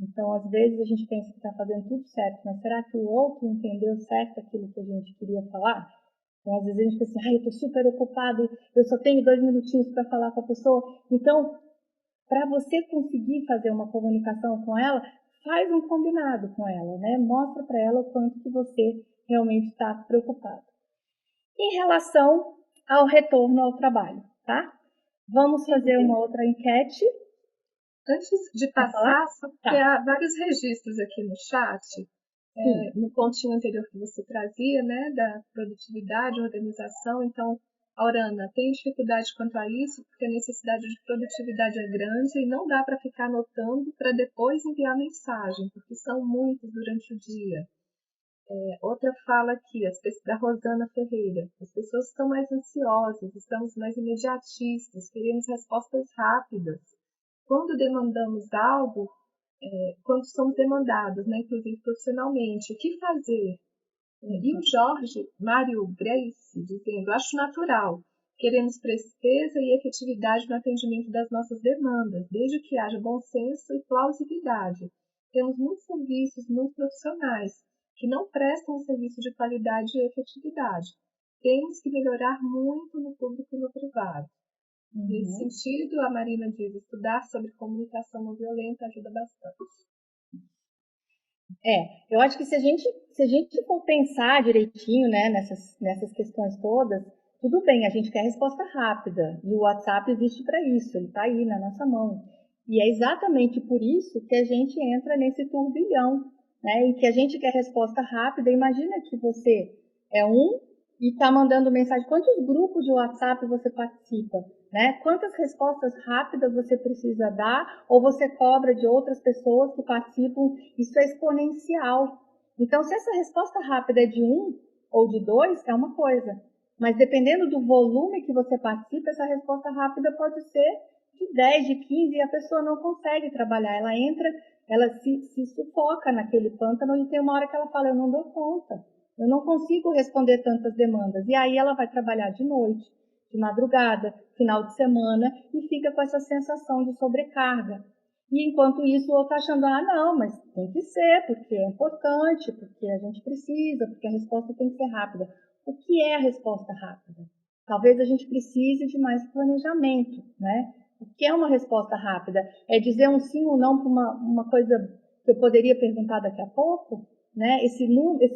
Então, às vezes a gente pensa que está fazendo tudo certo, mas será que o outro entendeu certo aquilo que a gente queria falar? Então, às vezes a gente pensa assim, eu estou super ocupado, eu só tenho 2 minutinhos para falar com a pessoa. Então, para você conseguir fazer uma comunicação com ela, faz um combinado com ela, né? Mostra para ela o quanto que você realmente está preocupado. Em relação ao retorno ao trabalho, tá? Vamos fazer uma outra enquete. Antes de passar, só porque há vários registros aqui no chat, no pontinho anterior que você trazia, né, da produtividade, organização. Então, Aurana, tem dificuldade quanto a isso, porque a necessidade de produtividade é grande e não dá para ficar anotando para depois enviar mensagem, porque são muitos durante o dia. Outra fala aqui, da Rosana Ferreira. As pessoas estão mais ansiosas, estamos mais imediatistas, queremos respostas rápidas. Quando demandamos algo, quando somos demandados, né, inclusive profissionalmente, o que fazer? E o Jorge Mário Grace dizendo, acho natural, queremos presteza e efetividade no atendimento das nossas demandas, desde que haja bom senso e plausibilidade. Temos muitos serviços, muitos profissionais, que não prestam um serviço de qualidade e efetividade. Temos que melhorar muito no público e no privado. Nesse sentido, a Marina diz, estudar sobre comunicação não violenta ajuda bastante. Eu acho que se a gente for pensar direitinho, né, nessas questões todas, tudo bem, a gente quer resposta rápida, e o WhatsApp existe para isso, ele está aí na nossa mão. E é exatamente por isso que a gente entra nesse turbilhão, né, em que a gente quer resposta rápida. Imagina que você é e está mandando mensagem. Quantos grupos de WhatsApp você participa? Né? Quantas respostas rápidas você precisa dar ou você cobra de outras pessoas que participam? Isso é exponencial. Então, se essa resposta rápida é de 1 ou de 2, é uma coisa. Mas dependendo do volume que você participa, essa resposta rápida pode ser de 10, de 15, e a pessoa não consegue trabalhar. Ela entra, ela se sufoca naquele pântano e tem uma hora que ela fala, eu não dou conta. Eu não consigo responder tantas demandas. E aí ela vai trabalhar de noite, de madrugada, final de semana, e fica com essa sensação de sobrecarga. E enquanto isso o outro está achando, não, mas tem que ser, porque é importante, porque a gente precisa, porque a resposta tem que ser rápida. O que é a resposta rápida? Talvez a gente precise de mais planejamento, né? O que é uma resposta rápida? É dizer um sim ou não para uma coisa que eu poderia perguntar daqui a pouco? Né? Esse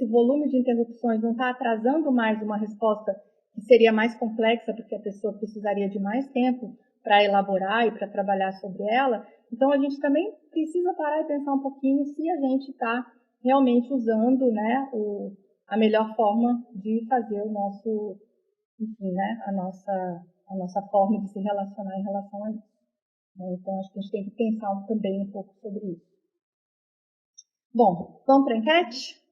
volume de interrupções não está atrasando mais uma resposta que seria mais complexa, porque a pessoa precisaria de mais tempo para elaborar e para trabalhar sobre ela. Então, a gente também precisa parar e pensar um pouquinho se a gente está realmente usando, né, a melhor forma de fazer o nosso, enfim, né, a nossa forma de se relacionar em relação a isso. Então, acho que a gente tem que pensar também um pouco sobre isso. Bom, vamos para a enquete?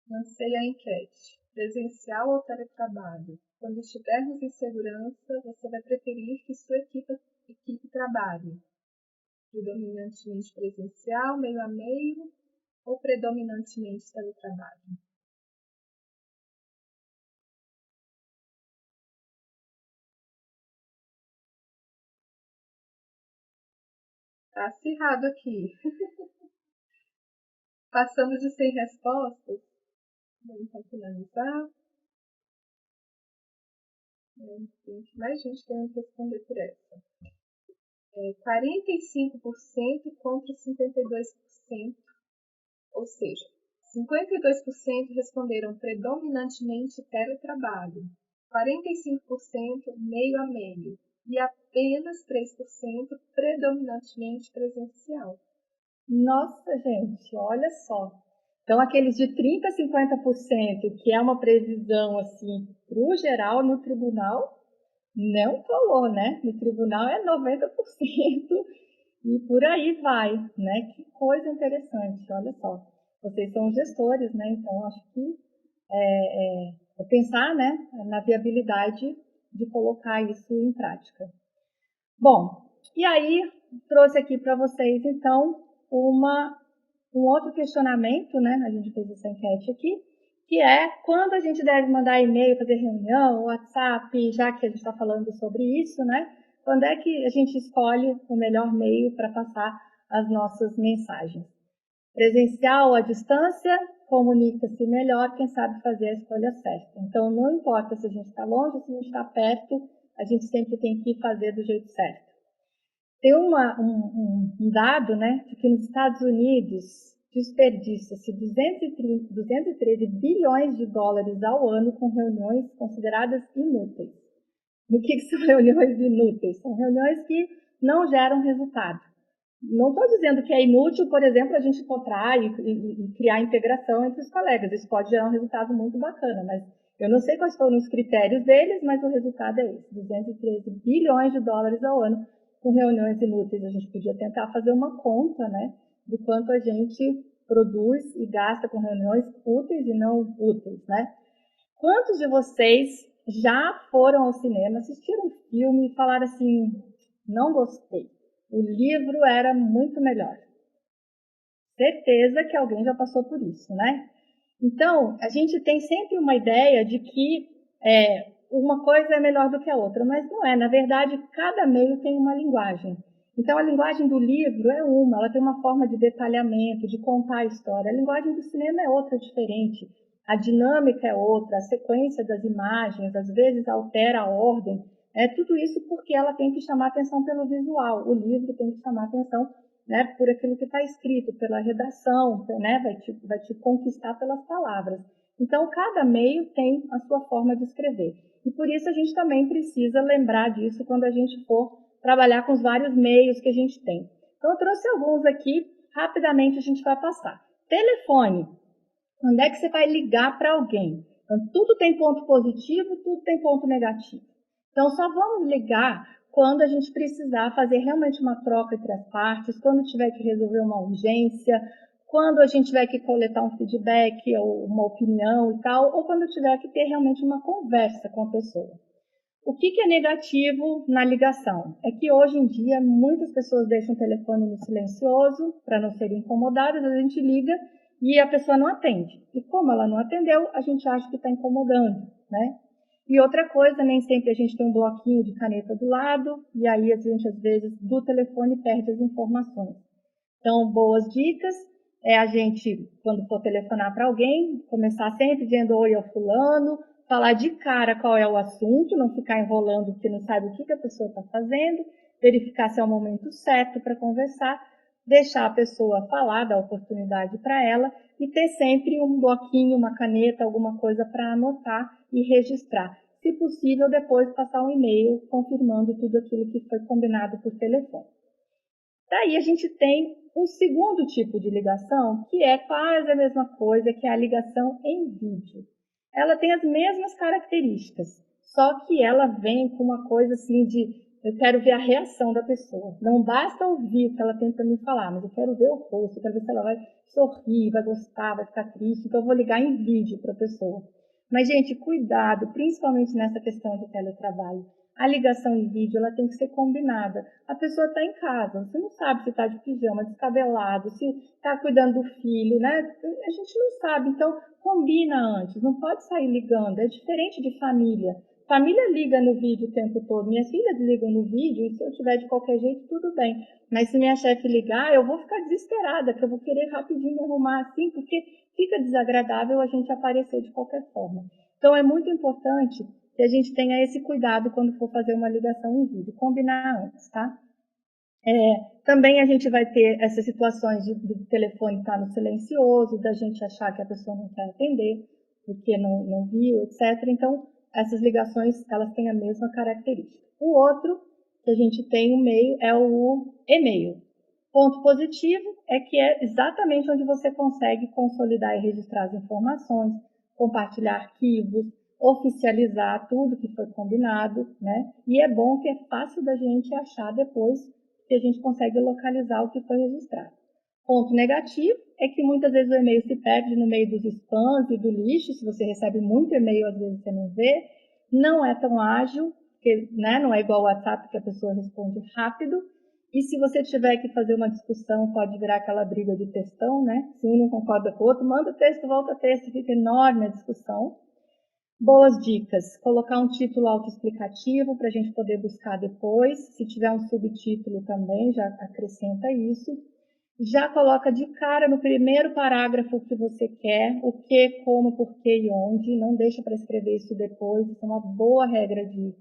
Lancei a enquete. Presencial ou teletrabalho? Quando estivermos em segurança, você vai preferir que sua equipe trabalhe predominantemente presencial, meio a meio, ou predominantemente teletrabalho? Está acirrado aqui. Passamos de 100 respostas. Vou então finalizar. Tem mais gente querendo responder por essa. 45% contra 52%, ou seja, 52% responderam predominantemente teletrabalho, 45% meio a meio e apenas 3% predominantemente presencial. Nossa, gente, olha só. Então, aqueles de 30% a 50%, que é uma previsão, assim, para o geral no tribunal, não colou, né? No tribunal é 90% e por aí vai, né? Que coisa interessante, olha só. Vocês são gestores, né? Então, acho que é pensar, né, na viabilidade de colocar isso em prática. Bom, e aí trouxe aqui para vocês, então, um outro questionamento, né? A gente fez essa enquete aqui, que é quando a gente deve mandar e-mail, fazer reunião, WhatsApp, já que a gente está falando sobre isso, né? Quando é que a gente escolhe o melhor meio para passar as nossas mensagens? Presencial à distância, comunica-se melhor quem sabe fazer a escolha certa. Então, não importa se a gente está longe, se a gente está perto, a gente sempre tem que fazer do jeito certo. Tem um dado, né, de que nos Estados Unidos desperdiça-se 213 bilhões de dólares ao ano com reuniões consideradas inúteis. E o que são reuniões inúteis? São reuniões que não geram resultado. Não estou dizendo que é inútil, por exemplo, a gente encontrar e criar integração entre os colegas. Isso pode gerar um resultado muito bacana, mas eu não sei quais foram os critérios deles, mas o resultado é esse, 213 bilhões de dólares ao ano com reuniões inúteis. A gente podia tentar fazer uma conta, né, do quanto a gente produz e gasta com reuniões úteis e não úteis, né? Quantos de vocês já foram ao cinema, assistiram um filme e falaram assim, não gostei, o livro era muito melhor? Certeza que alguém já passou por isso, né? Então, a gente tem sempre uma ideia de que uma coisa é melhor do que a outra, mas não é. Na verdade, cada meio tem uma linguagem. Então, a linguagem do livro é ela tem uma forma de detalhamento, de contar a história. A linguagem do cinema é outra, diferente. A dinâmica é outra, a sequência das imagens, às vezes altera a ordem. Tudo isso porque ela tem que chamar atenção pelo visual. O livro tem que chamar atenção, né, por aquilo que está escrito, pela redação, né, vai te conquistar pelas palavras. Então, cada meio tem a sua forma de escrever. E por isso a gente também precisa lembrar disso quando a gente for trabalhar com os vários meios que a gente tem. Então, eu trouxe alguns aqui, rapidamente a gente vai passar. Telefone. Quando é que você vai ligar para alguém? Então, tudo tem ponto positivo, tudo tem ponto negativo. Então, só vamos ligar quando a gente precisar fazer realmente uma troca entre as partes, quando tiver que resolver uma urgência, quando a gente tiver que coletar um feedback ou uma opinião e tal, ou quando tiver que ter realmente uma conversa com a pessoa. O que é negativo na ligação? É que hoje em dia muitas pessoas deixam o telefone no silencioso para não serem incomodadas, a gente liga e a pessoa não atende. E como ela não atendeu, a gente acha que está incomodando, né? E outra coisa, nem sempre a gente tem um bloquinho de caneta do lado, e aí a gente, às vezes, do telefone perde as informações. Então, boas dicas é a gente, quando for telefonar para alguém, começar sempre dizendo oi ao fulano, falar de cara qual é o assunto, não ficar enrolando porque não sabe o que a pessoa está fazendo, verificar se é o momento certo para conversar, deixar a pessoa falar, dar oportunidade para ela e ter sempre um bloquinho, uma caneta, alguma coisa para anotar e registrar. Se possível, depois passar um e-mail confirmando tudo aquilo que foi combinado por telefone. Daí a gente tem um segundo tipo de ligação, que é quase a mesma coisa, que é a ligação em vídeo. Ela tem as mesmas características, só que ela vem com uma coisa assim de eu quero ver a reação da pessoa. Não basta ouvir o que ela tem para me falar, mas eu quero ver o rosto, eu quero ver se ela vai sorrir, vai gostar, vai ficar triste. Então eu vou ligar em vídeo para a pessoa. Mas, gente, cuidado, principalmente nessa questão de teletrabalho. A ligação em vídeo ela tem que ser combinada. A pessoa está em casa, você não sabe se está de pijama, descabelado, se está cuidando do filho, né? A gente não sabe, então combina antes, não pode sair ligando, é diferente de família. Família liga no vídeo o tempo todo, minhas filhas ligam no vídeo e se eu tiver de qualquer jeito, tudo bem. Mas se minha chefe ligar, eu vou ficar desesperada, que eu vou querer rapidinho me arrumar assim, porque fica desagradável a gente aparecer de qualquer forma. Então é muito importante que a gente tenha esse cuidado quando for fazer uma ligação em vídeo, combinar antes, tá? Também a gente vai ter essas situações do telefone estar no silencioso, da gente achar que a pessoa não quer atender, porque não viu, etc. Então, essas ligações, elas têm a mesma característica. O outro que a gente tem no meio é o e-mail. Ponto positivo é que é exatamente onde você consegue consolidar e registrar as informações, compartilhar arquivos, oficializar tudo que foi combinado, né? E é bom que é fácil da gente achar depois que a gente consegue localizar o que foi registrado. Ponto negativo é que muitas vezes o e-mail se perde no meio dos spams e do lixo, se você recebe muito e-mail, às vezes você não vê, não é tão ágil, porque, né, não é igual o WhatsApp que a pessoa responde rápido, e se você tiver que fazer uma discussão, pode virar aquela briga de textão, né? Se um não concorda com o outro, manda texto, volta texto, fica enorme a discussão. Boas dicas, colocar um título autoexplicativo para a gente poder buscar depois, se tiver um subtítulo também, já acrescenta isso. Já coloca de cara no primeiro parágrafo o que você quer, o que, como, porquê e onde, não deixa para escrever isso depois, isso é uma boa regra de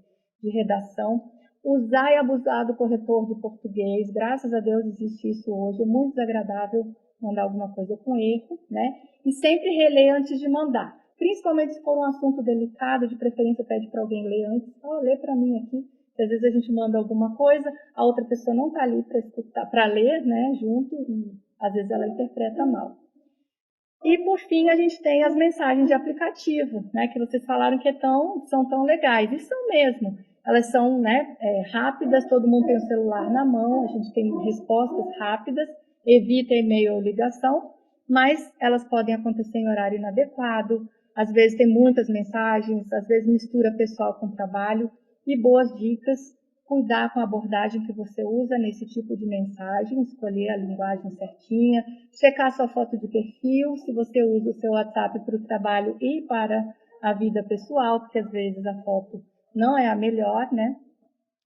redação. Usar e abusar do corretor de português, graças a Deus existe isso hoje, é muito desagradável mandar alguma coisa com erro, né? E sempre reler antes de mandar. Principalmente se for um assunto delicado, de preferência pede para alguém ler antes. Lê para mim aqui. Às vezes a gente manda alguma coisa, a outra pessoa não está ali para escutar, para ler, né, junto, e às vezes ela interpreta mal. E por fim a gente tem as mensagens de aplicativo, né, que vocês falaram que são tão legais. E são mesmo. Elas são, né, rápidas, todo mundo tem o celular na mão, a gente tem respostas rápidas, evita e-mail ou ligação, mas elas podem acontecer em horário inadequado. Às vezes tem muitas mensagens, às vezes mistura pessoal com trabalho. E boas dicas, cuidar com a abordagem que você usa nesse tipo de mensagem, escolher a linguagem certinha, checar sua foto de perfil, se você usa o seu WhatsApp para o trabalho e para a vida pessoal, porque às vezes a foto não é a melhor, né?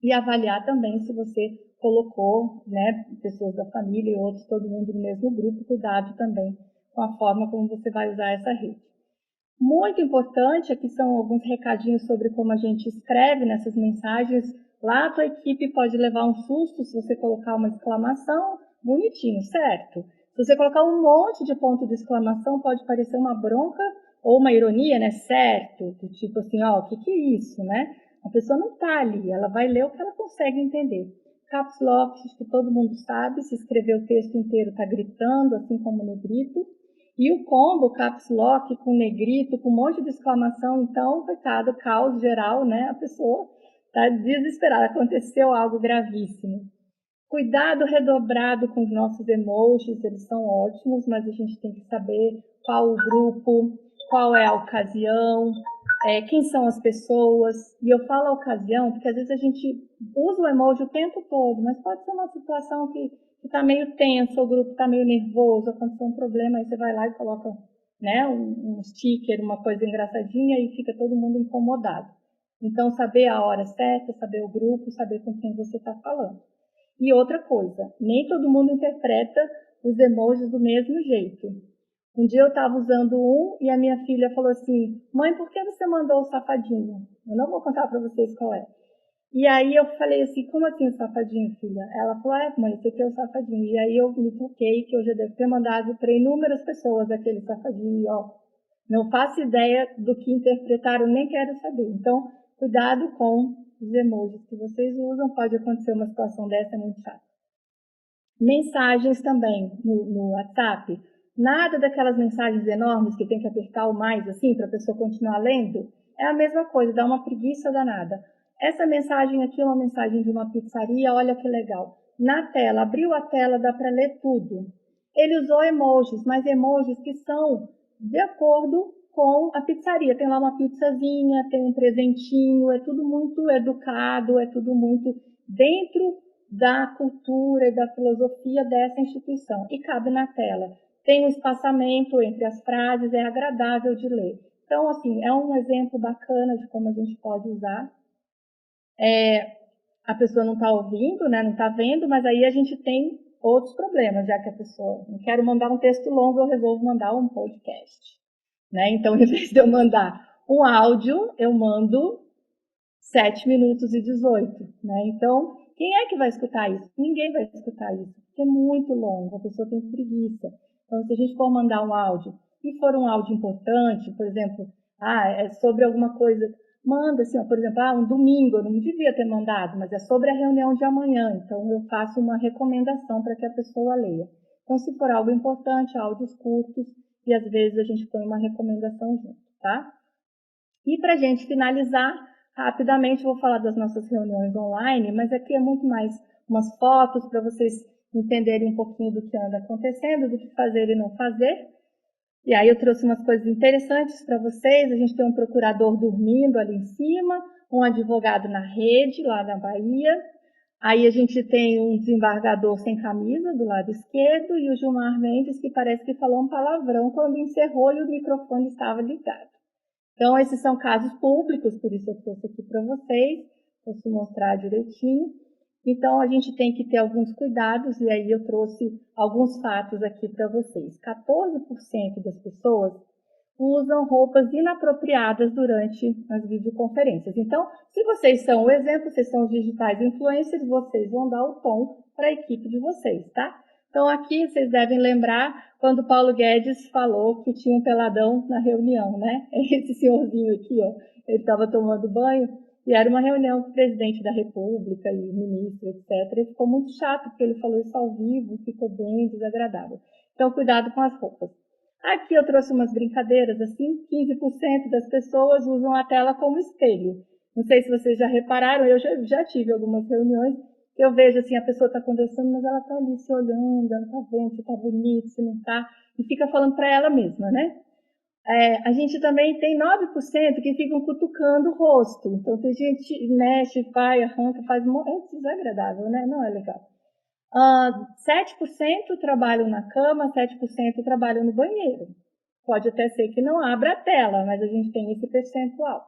E avaliar também se você colocou, né, pessoas da família e outros, todo mundo no mesmo grupo, cuidado também com a forma como você vai usar essa rede. Muito importante, aqui são alguns recadinhos sobre como a gente escreve nessas mensagens. Lá a tua equipe pode levar um susto se você colocar uma exclamação, bonitinho, certo? Se você colocar um monte de ponto de exclamação, pode parecer uma bronca ou uma ironia, né, certo, do tipo assim, ó, o que é isso, né? A pessoa não está ali, ela vai ler o que ela consegue entender. Caps Lock, acho que todo mundo sabe, se escrever o texto inteiro está gritando, assim como o negrito. E o combo Caps Lock com negrito, com um monte de exclamação, então, coitado, caos geral, né? A pessoa está desesperada, aconteceu algo gravíssimo. Cuidado redobrado com os nossos emojis, eles são ótimos, mas a gente tem que saber qual o grupo, qual é a ocasião, quem são as pessoas. E eu falo a ocasião porque às vezes a gente usa o emoji o tempo todo, mas pode ser uma situação que está meio tenso, o grupo está meio nervoso, aconteceu um problema, aí você vai lá e coloca, né, um sticker, uma coisa engraçadinha e fica todo mundo incomodado. Então, saber a hora certa, saber o grupo, saber com quem você está falando. E outra coisa, nem todo mundo interpreta os emojis do mesmo jeito. Um dia eu estava usando um e a minha filha falou assim, mãe, por que você mandou o safadinho? Eu não vou contar para vocês qual é. E aí eu falei assim, como assim o safadinho, filha? Ela falou, mãe, esse aqui é o safadinho. E aí eu me toquei que eu já devo ter mandado para inúmeras pessoas aquele safadinho. E ó, não faço ideia do que interpretaram, nem quero saber. Então, cuidado com os emojis que vocês usam, pode acontecer uma situação dessa, é muito chato. Mensagens também no WhatsApp, nada daquelas mensagens enormes que tem que apertar o mais assim para a pessoa continuar lendo, é a mesma coisa, dá uma preguiça danada. Essa mensagem aqui é uma mensagem de uma pizzaria, olha que legal. Na tela, abriu a tela, dá para ler tudo. Ele usou emojis, mas emojis que são de acordo com a pizzaria. Tem lá uma pizzazinha, tem um presentinho, é tudo muito educado, é tudo muito dentro da cultura e da filosofia dessa instituição. E cabe na tela. Tem um espaçamento entre as frases, é agradável de ler. Então, assim, é um exemplo bacana de como a gente pode usar. A pessoa não está ouvindo, né, não está vendo, mas aí a gente tem outros problemas, já que a pessoa não quero mandar um texto longo, eu resolvo mandar um podcast. Né? Então, em vez de eu mandar um áudio, eu mando 7 minutos e 18. Né? Então, quem é que vai escutar isso? Ninguém vai escutar isso, porque é muito longo, a pessoa tem preguiça. Então, se a gente for mandar um áudio, e for um áudio importante, por exemplo, é sobre alguma coisa, manda assim, por exemplo, um domingo, eu não devia ter mandado, mas é sobre a reunião de amanhã, então eu faço uma recomendação para que a pessoa leia. Então, se for algo importante, áudios curtos, e às vezes a gente põe uma recomendação junto, tá? E para a gente finalizar, rapidamente vou falar das nossas reuniões online, mas aqui é muito mais umas fotos para vocês entenderem um pouquinho do que anda acontecendo, do que fazer e não fazer. E aí eu trouxe umas coisas interessantes para vocês. A gente tem um procurador dormindo ali em cima, um advogado na rede, lá na Bahia. Aí a gente tem um desembargador sem camisa do lado esquerdo e o Gilmar Mendes, que parece que falou um palavrão quando encerrou e o microfone estava ligado. Então, esses são casos públicos, por isso eu trouxe aqui para vocês, posso mostrar direitinho. Então, a gente tem que ter alguns cuidados, e aí eu trouxe alguns fatos aqui para vocês. 14% das pessoas usam roupas inapropriadas durante as videoconferências. Então, se vocês são o exemplo, vocês são os digitais influencers, vocês vão dar o tom para a equipe de vocês, tá? Então, aqui vocês devem lembrar quando o Paulo Guedes falou que tinha um peladão na reunião, né? Esse senhorzinho aqui, ó, ele estava tomando banho e era uma reunião com o presidente da República e o ministro, etc. E ficou muito chato, porque ele falou isso ao vivo, ficou bem desagradável. Então, cuidado com as roupas. Aqui eu trouxe umas brincadeiras, assim, 15% das pessoas usam a tela como espelho. Não sei se vocês já repararam, eu já tive algumas reuniões, eu vejo assim, a pessoa está conversando, mas ela está ali se olhando, ela está vendo se está bonito, se não está, e fica falando para ela mesma, né? A gente também tem 9% que ficam cutucando o rosto. Então, tem gente mexe, vai, arranca, faz... É desagradável, né? Não é legal. 7% trabalham na cama, 7% trabalham no banheiro. Pode até ser que não abra a tela, mas a gente tem esse percentual.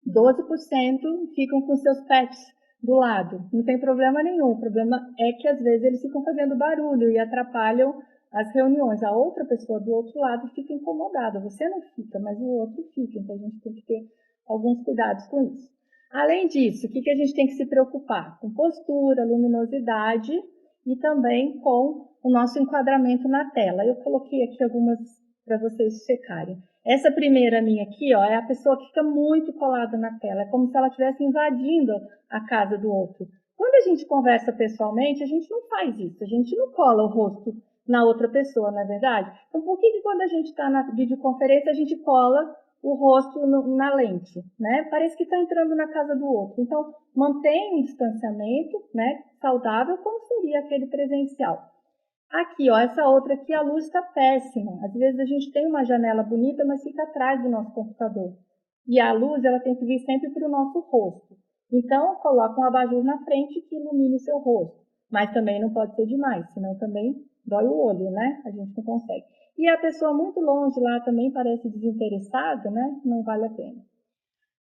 12% ficam com seus pets do lado. Não tem problema nenhum. O problema é que, às vezes, eles ficam fazendo barulho e atrapalham as reuniões. A outra pessoa do outro lado fica incomodada. Você não fica, mas o outro fica. Então, a gente tem que ter alguns cuidados com isso. Além disso, o que a gente tem que se preocupar? Com postura, luminosidade e também com o nosso enquadramento na tela. Eu coloquei aqui algumas para vocês checarem. Essa primeira minha aqui, ó, é a pessoa que fica muito colada na tela. É como se ela estivesse invadindo a casa do outro. Quando a gente conversa pessoalmente, a gente não faz isso. A gente não cola o rosto na outra pessoa, não é verdade? Então, por que quando a gente está na videoconferência, a gente cola o rosto na lente, né? Parece que está entrando na casa do outro. Então, mantém um distanciamento, né, saudável, como seria aquele presencial. Aqui, ó, essa outra aqui, a luz está péssima. Às vezes a gente tem uma janela bonita, mas fica atrás do nosso computador. E a luz, ela tem que vir sempre para o nosso rosto. Então, coloca um abajur na frente que ilumine o seu rosto. Mas também não pode ser demais, senão também dói o olho, né? A gente não consegue. E a pessoa muito longe lá também parece desinteressada, né? Não vale a pena.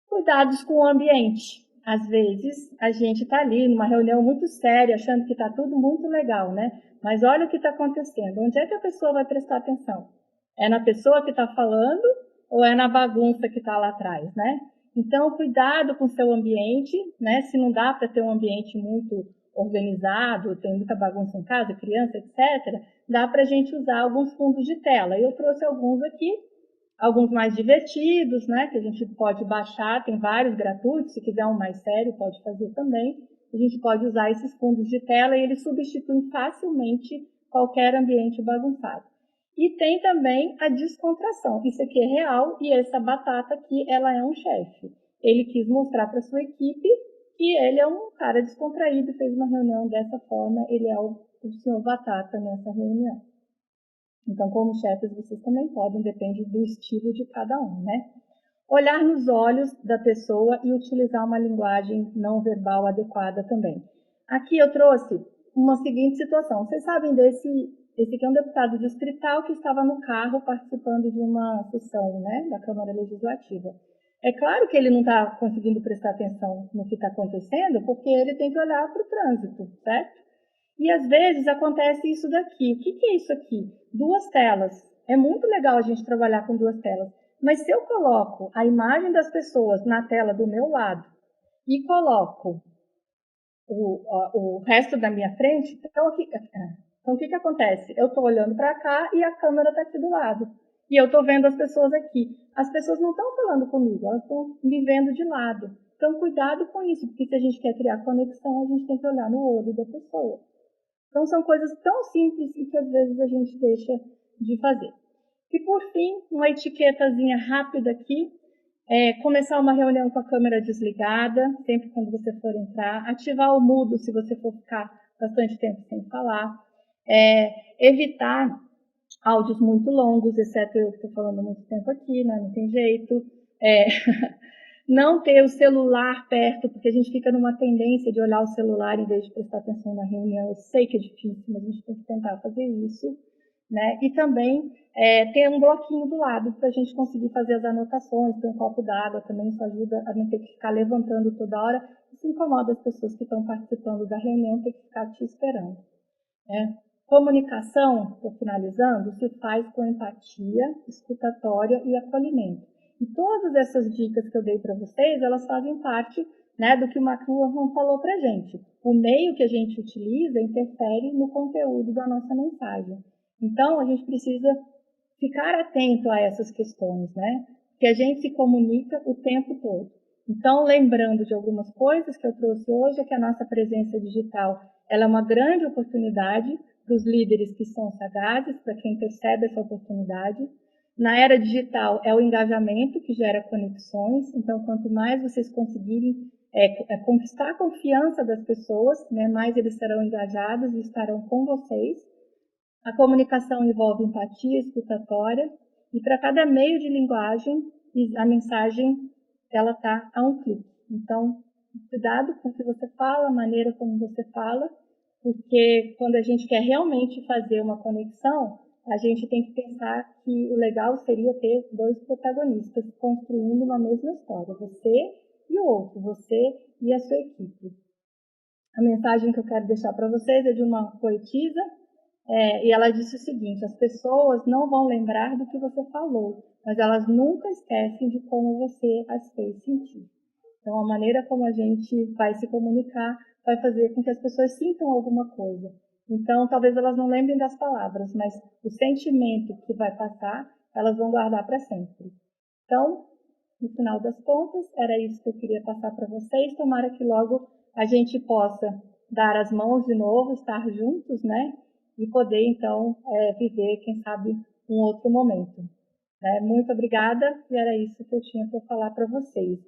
Cuidados com o ambiente. Às vezes, a gente está ali numa reunião muito séria, achando que está tudo muito legal, né? Mas olha o que está acontecendo. Onde é que a pessoa vai prestar atenção? É na pessoa que está falando ou é na bagunça que está lá atrás, né? Então, cuidado com o seu ambiente, né? Se não dá para ter um ambiente muito organizado, tem muita bagunça em casa, criança, etc., dá para a gente usar alguns fundos de tela. Eu trouxe alguns aqui, alguns mais divertidos, né, que a gente pode baixar, tem vários gratuitos, se quiser um mais sério pode fazer também. A gente pode usar esses fundos de tela e eles substituem facilmente qualquer ambiente bagunçado. E tem também a descontração. Isso aqui é real e essa batata aqui, ela é um chefe. Ele quis mostrar para sua equipe que ele é um cara descontraído, fez uma reunião dessa forma, ele é o senhor Batata nessa reunião. Então, como chefes, vocês também podem, depende do estilo de cada um, né? Olhar nos olhos da pessoa e utilizar uma linguagem não verbal adequada também. Aqui eu trouxe uma seguinte situação. Vocês sabem esse aqui é um deputado distrital que estava no carro participando de uma sessão, né, da Câmara Legislativa. É claro que ele não está conseguindo prestar atenção no que está acontecendo, porque ele tem que olhar para o trânsito, certo? E às vezes acontece isso daqui. O que é isso aqui? Duas telas. É muito legal a gente trabalhar com duas telas. Mas se eu coloco a imagem das pessoas na tela do meu lado e coloco o resto da minha frente, então o que acontece? Eu estou olhando para cá e a câmera está aqui do lado. E eu estou vendo as pessoas aqui. As pessoas não estão falando comigo, elas estão me vendo de lado. Então, cuidado com isso, porque se a gente quer criar conexão, a gente tem que olhar no olho da pessoa. Então, são coisas tão simples e que às vezes a gente deixa de fazer. E, por fim, uma etiquetazinha rápida aqui. Começar uma reunião com a câmera desligada, sempre quando você for entrar. Ativar o mudo se você for ficar bastante tempo sem falar. Evitar áudios muito longos, exceto eu que estou falando muito tempo aqui, né? Não tem jeito. Não ter o celular perto, porque a gente fica numa tendência de olhar o celular em vez de prestar atenção na reunião. Eu sei que é difícil, mas a gente tem que tentar fazer isso, né? E também ter um bloquinho do lado para a gente conseguir fazer as anotações, ter um copo d'água também, isso ajuda a não ter que ficar levantando toda hora. Isso incomoda as pessoas que estão participando da reunião, ter que ficar te esperando, né? Comunicação, estou finalizando, se faz com empatia, escutatória e acolhimento. E todas essas dicas que eu dei para vocês, elas fazem parte, né, do que o McLuhan falou para a gente. O meio que a gente utiliza interfere no conteúdo da nossa mensagem. Então, a gente precisa ficar atento a essas questões, né? Que a gente se comunica o tempo todo. Então, lembrando de algumas coisas que eu trouxe hoje, é que a nossa presença digital ela é uma grande oportunidade para os líderes que são sagazes, para quem percebe essa oportunidade. Na era digital, é o engajamento que gera conexões. Então, quanto mais vocês conseguirem conquistar a confiança das pessoas, né, mais eles serão engajados e estarão com vocês. A comunicação envolve empatia escutatória. E para cada meio de linguagem, a mensagem ela está a um clique. Então, cuidado com o que você fala, a maneira como você fala, porque quando a gente quer realmente fazer uma conexão, a gente tem que pensar que o legal seria ter dois protagonistas construindo uma mesma história, você e o outro, você e a sua equipe. A mensagem que eu quero deixar para vocês é de uma poetisa, e ela disse o seguinte: as pessoas não vão lembrar do que você falou, mas elas nunca esquecem de como você as fez sentir. Então, a maneira como a gente vai se comunicar vai fazer com que as pessoas sintam alguma coisa. Então, talvez elas não lembrem das palavras, mas o sentimento que vai passar elas vão guardar para sempre. Então, no final das contas, era isso que eu queria passar para vocês. Tomara que logo a gente possa dar as mãos de novo, estar juntos, né? E poder, então, viver, quem sabe, um outro momento. Muito obrigada, e era isso que eu tinha para falar para vocês.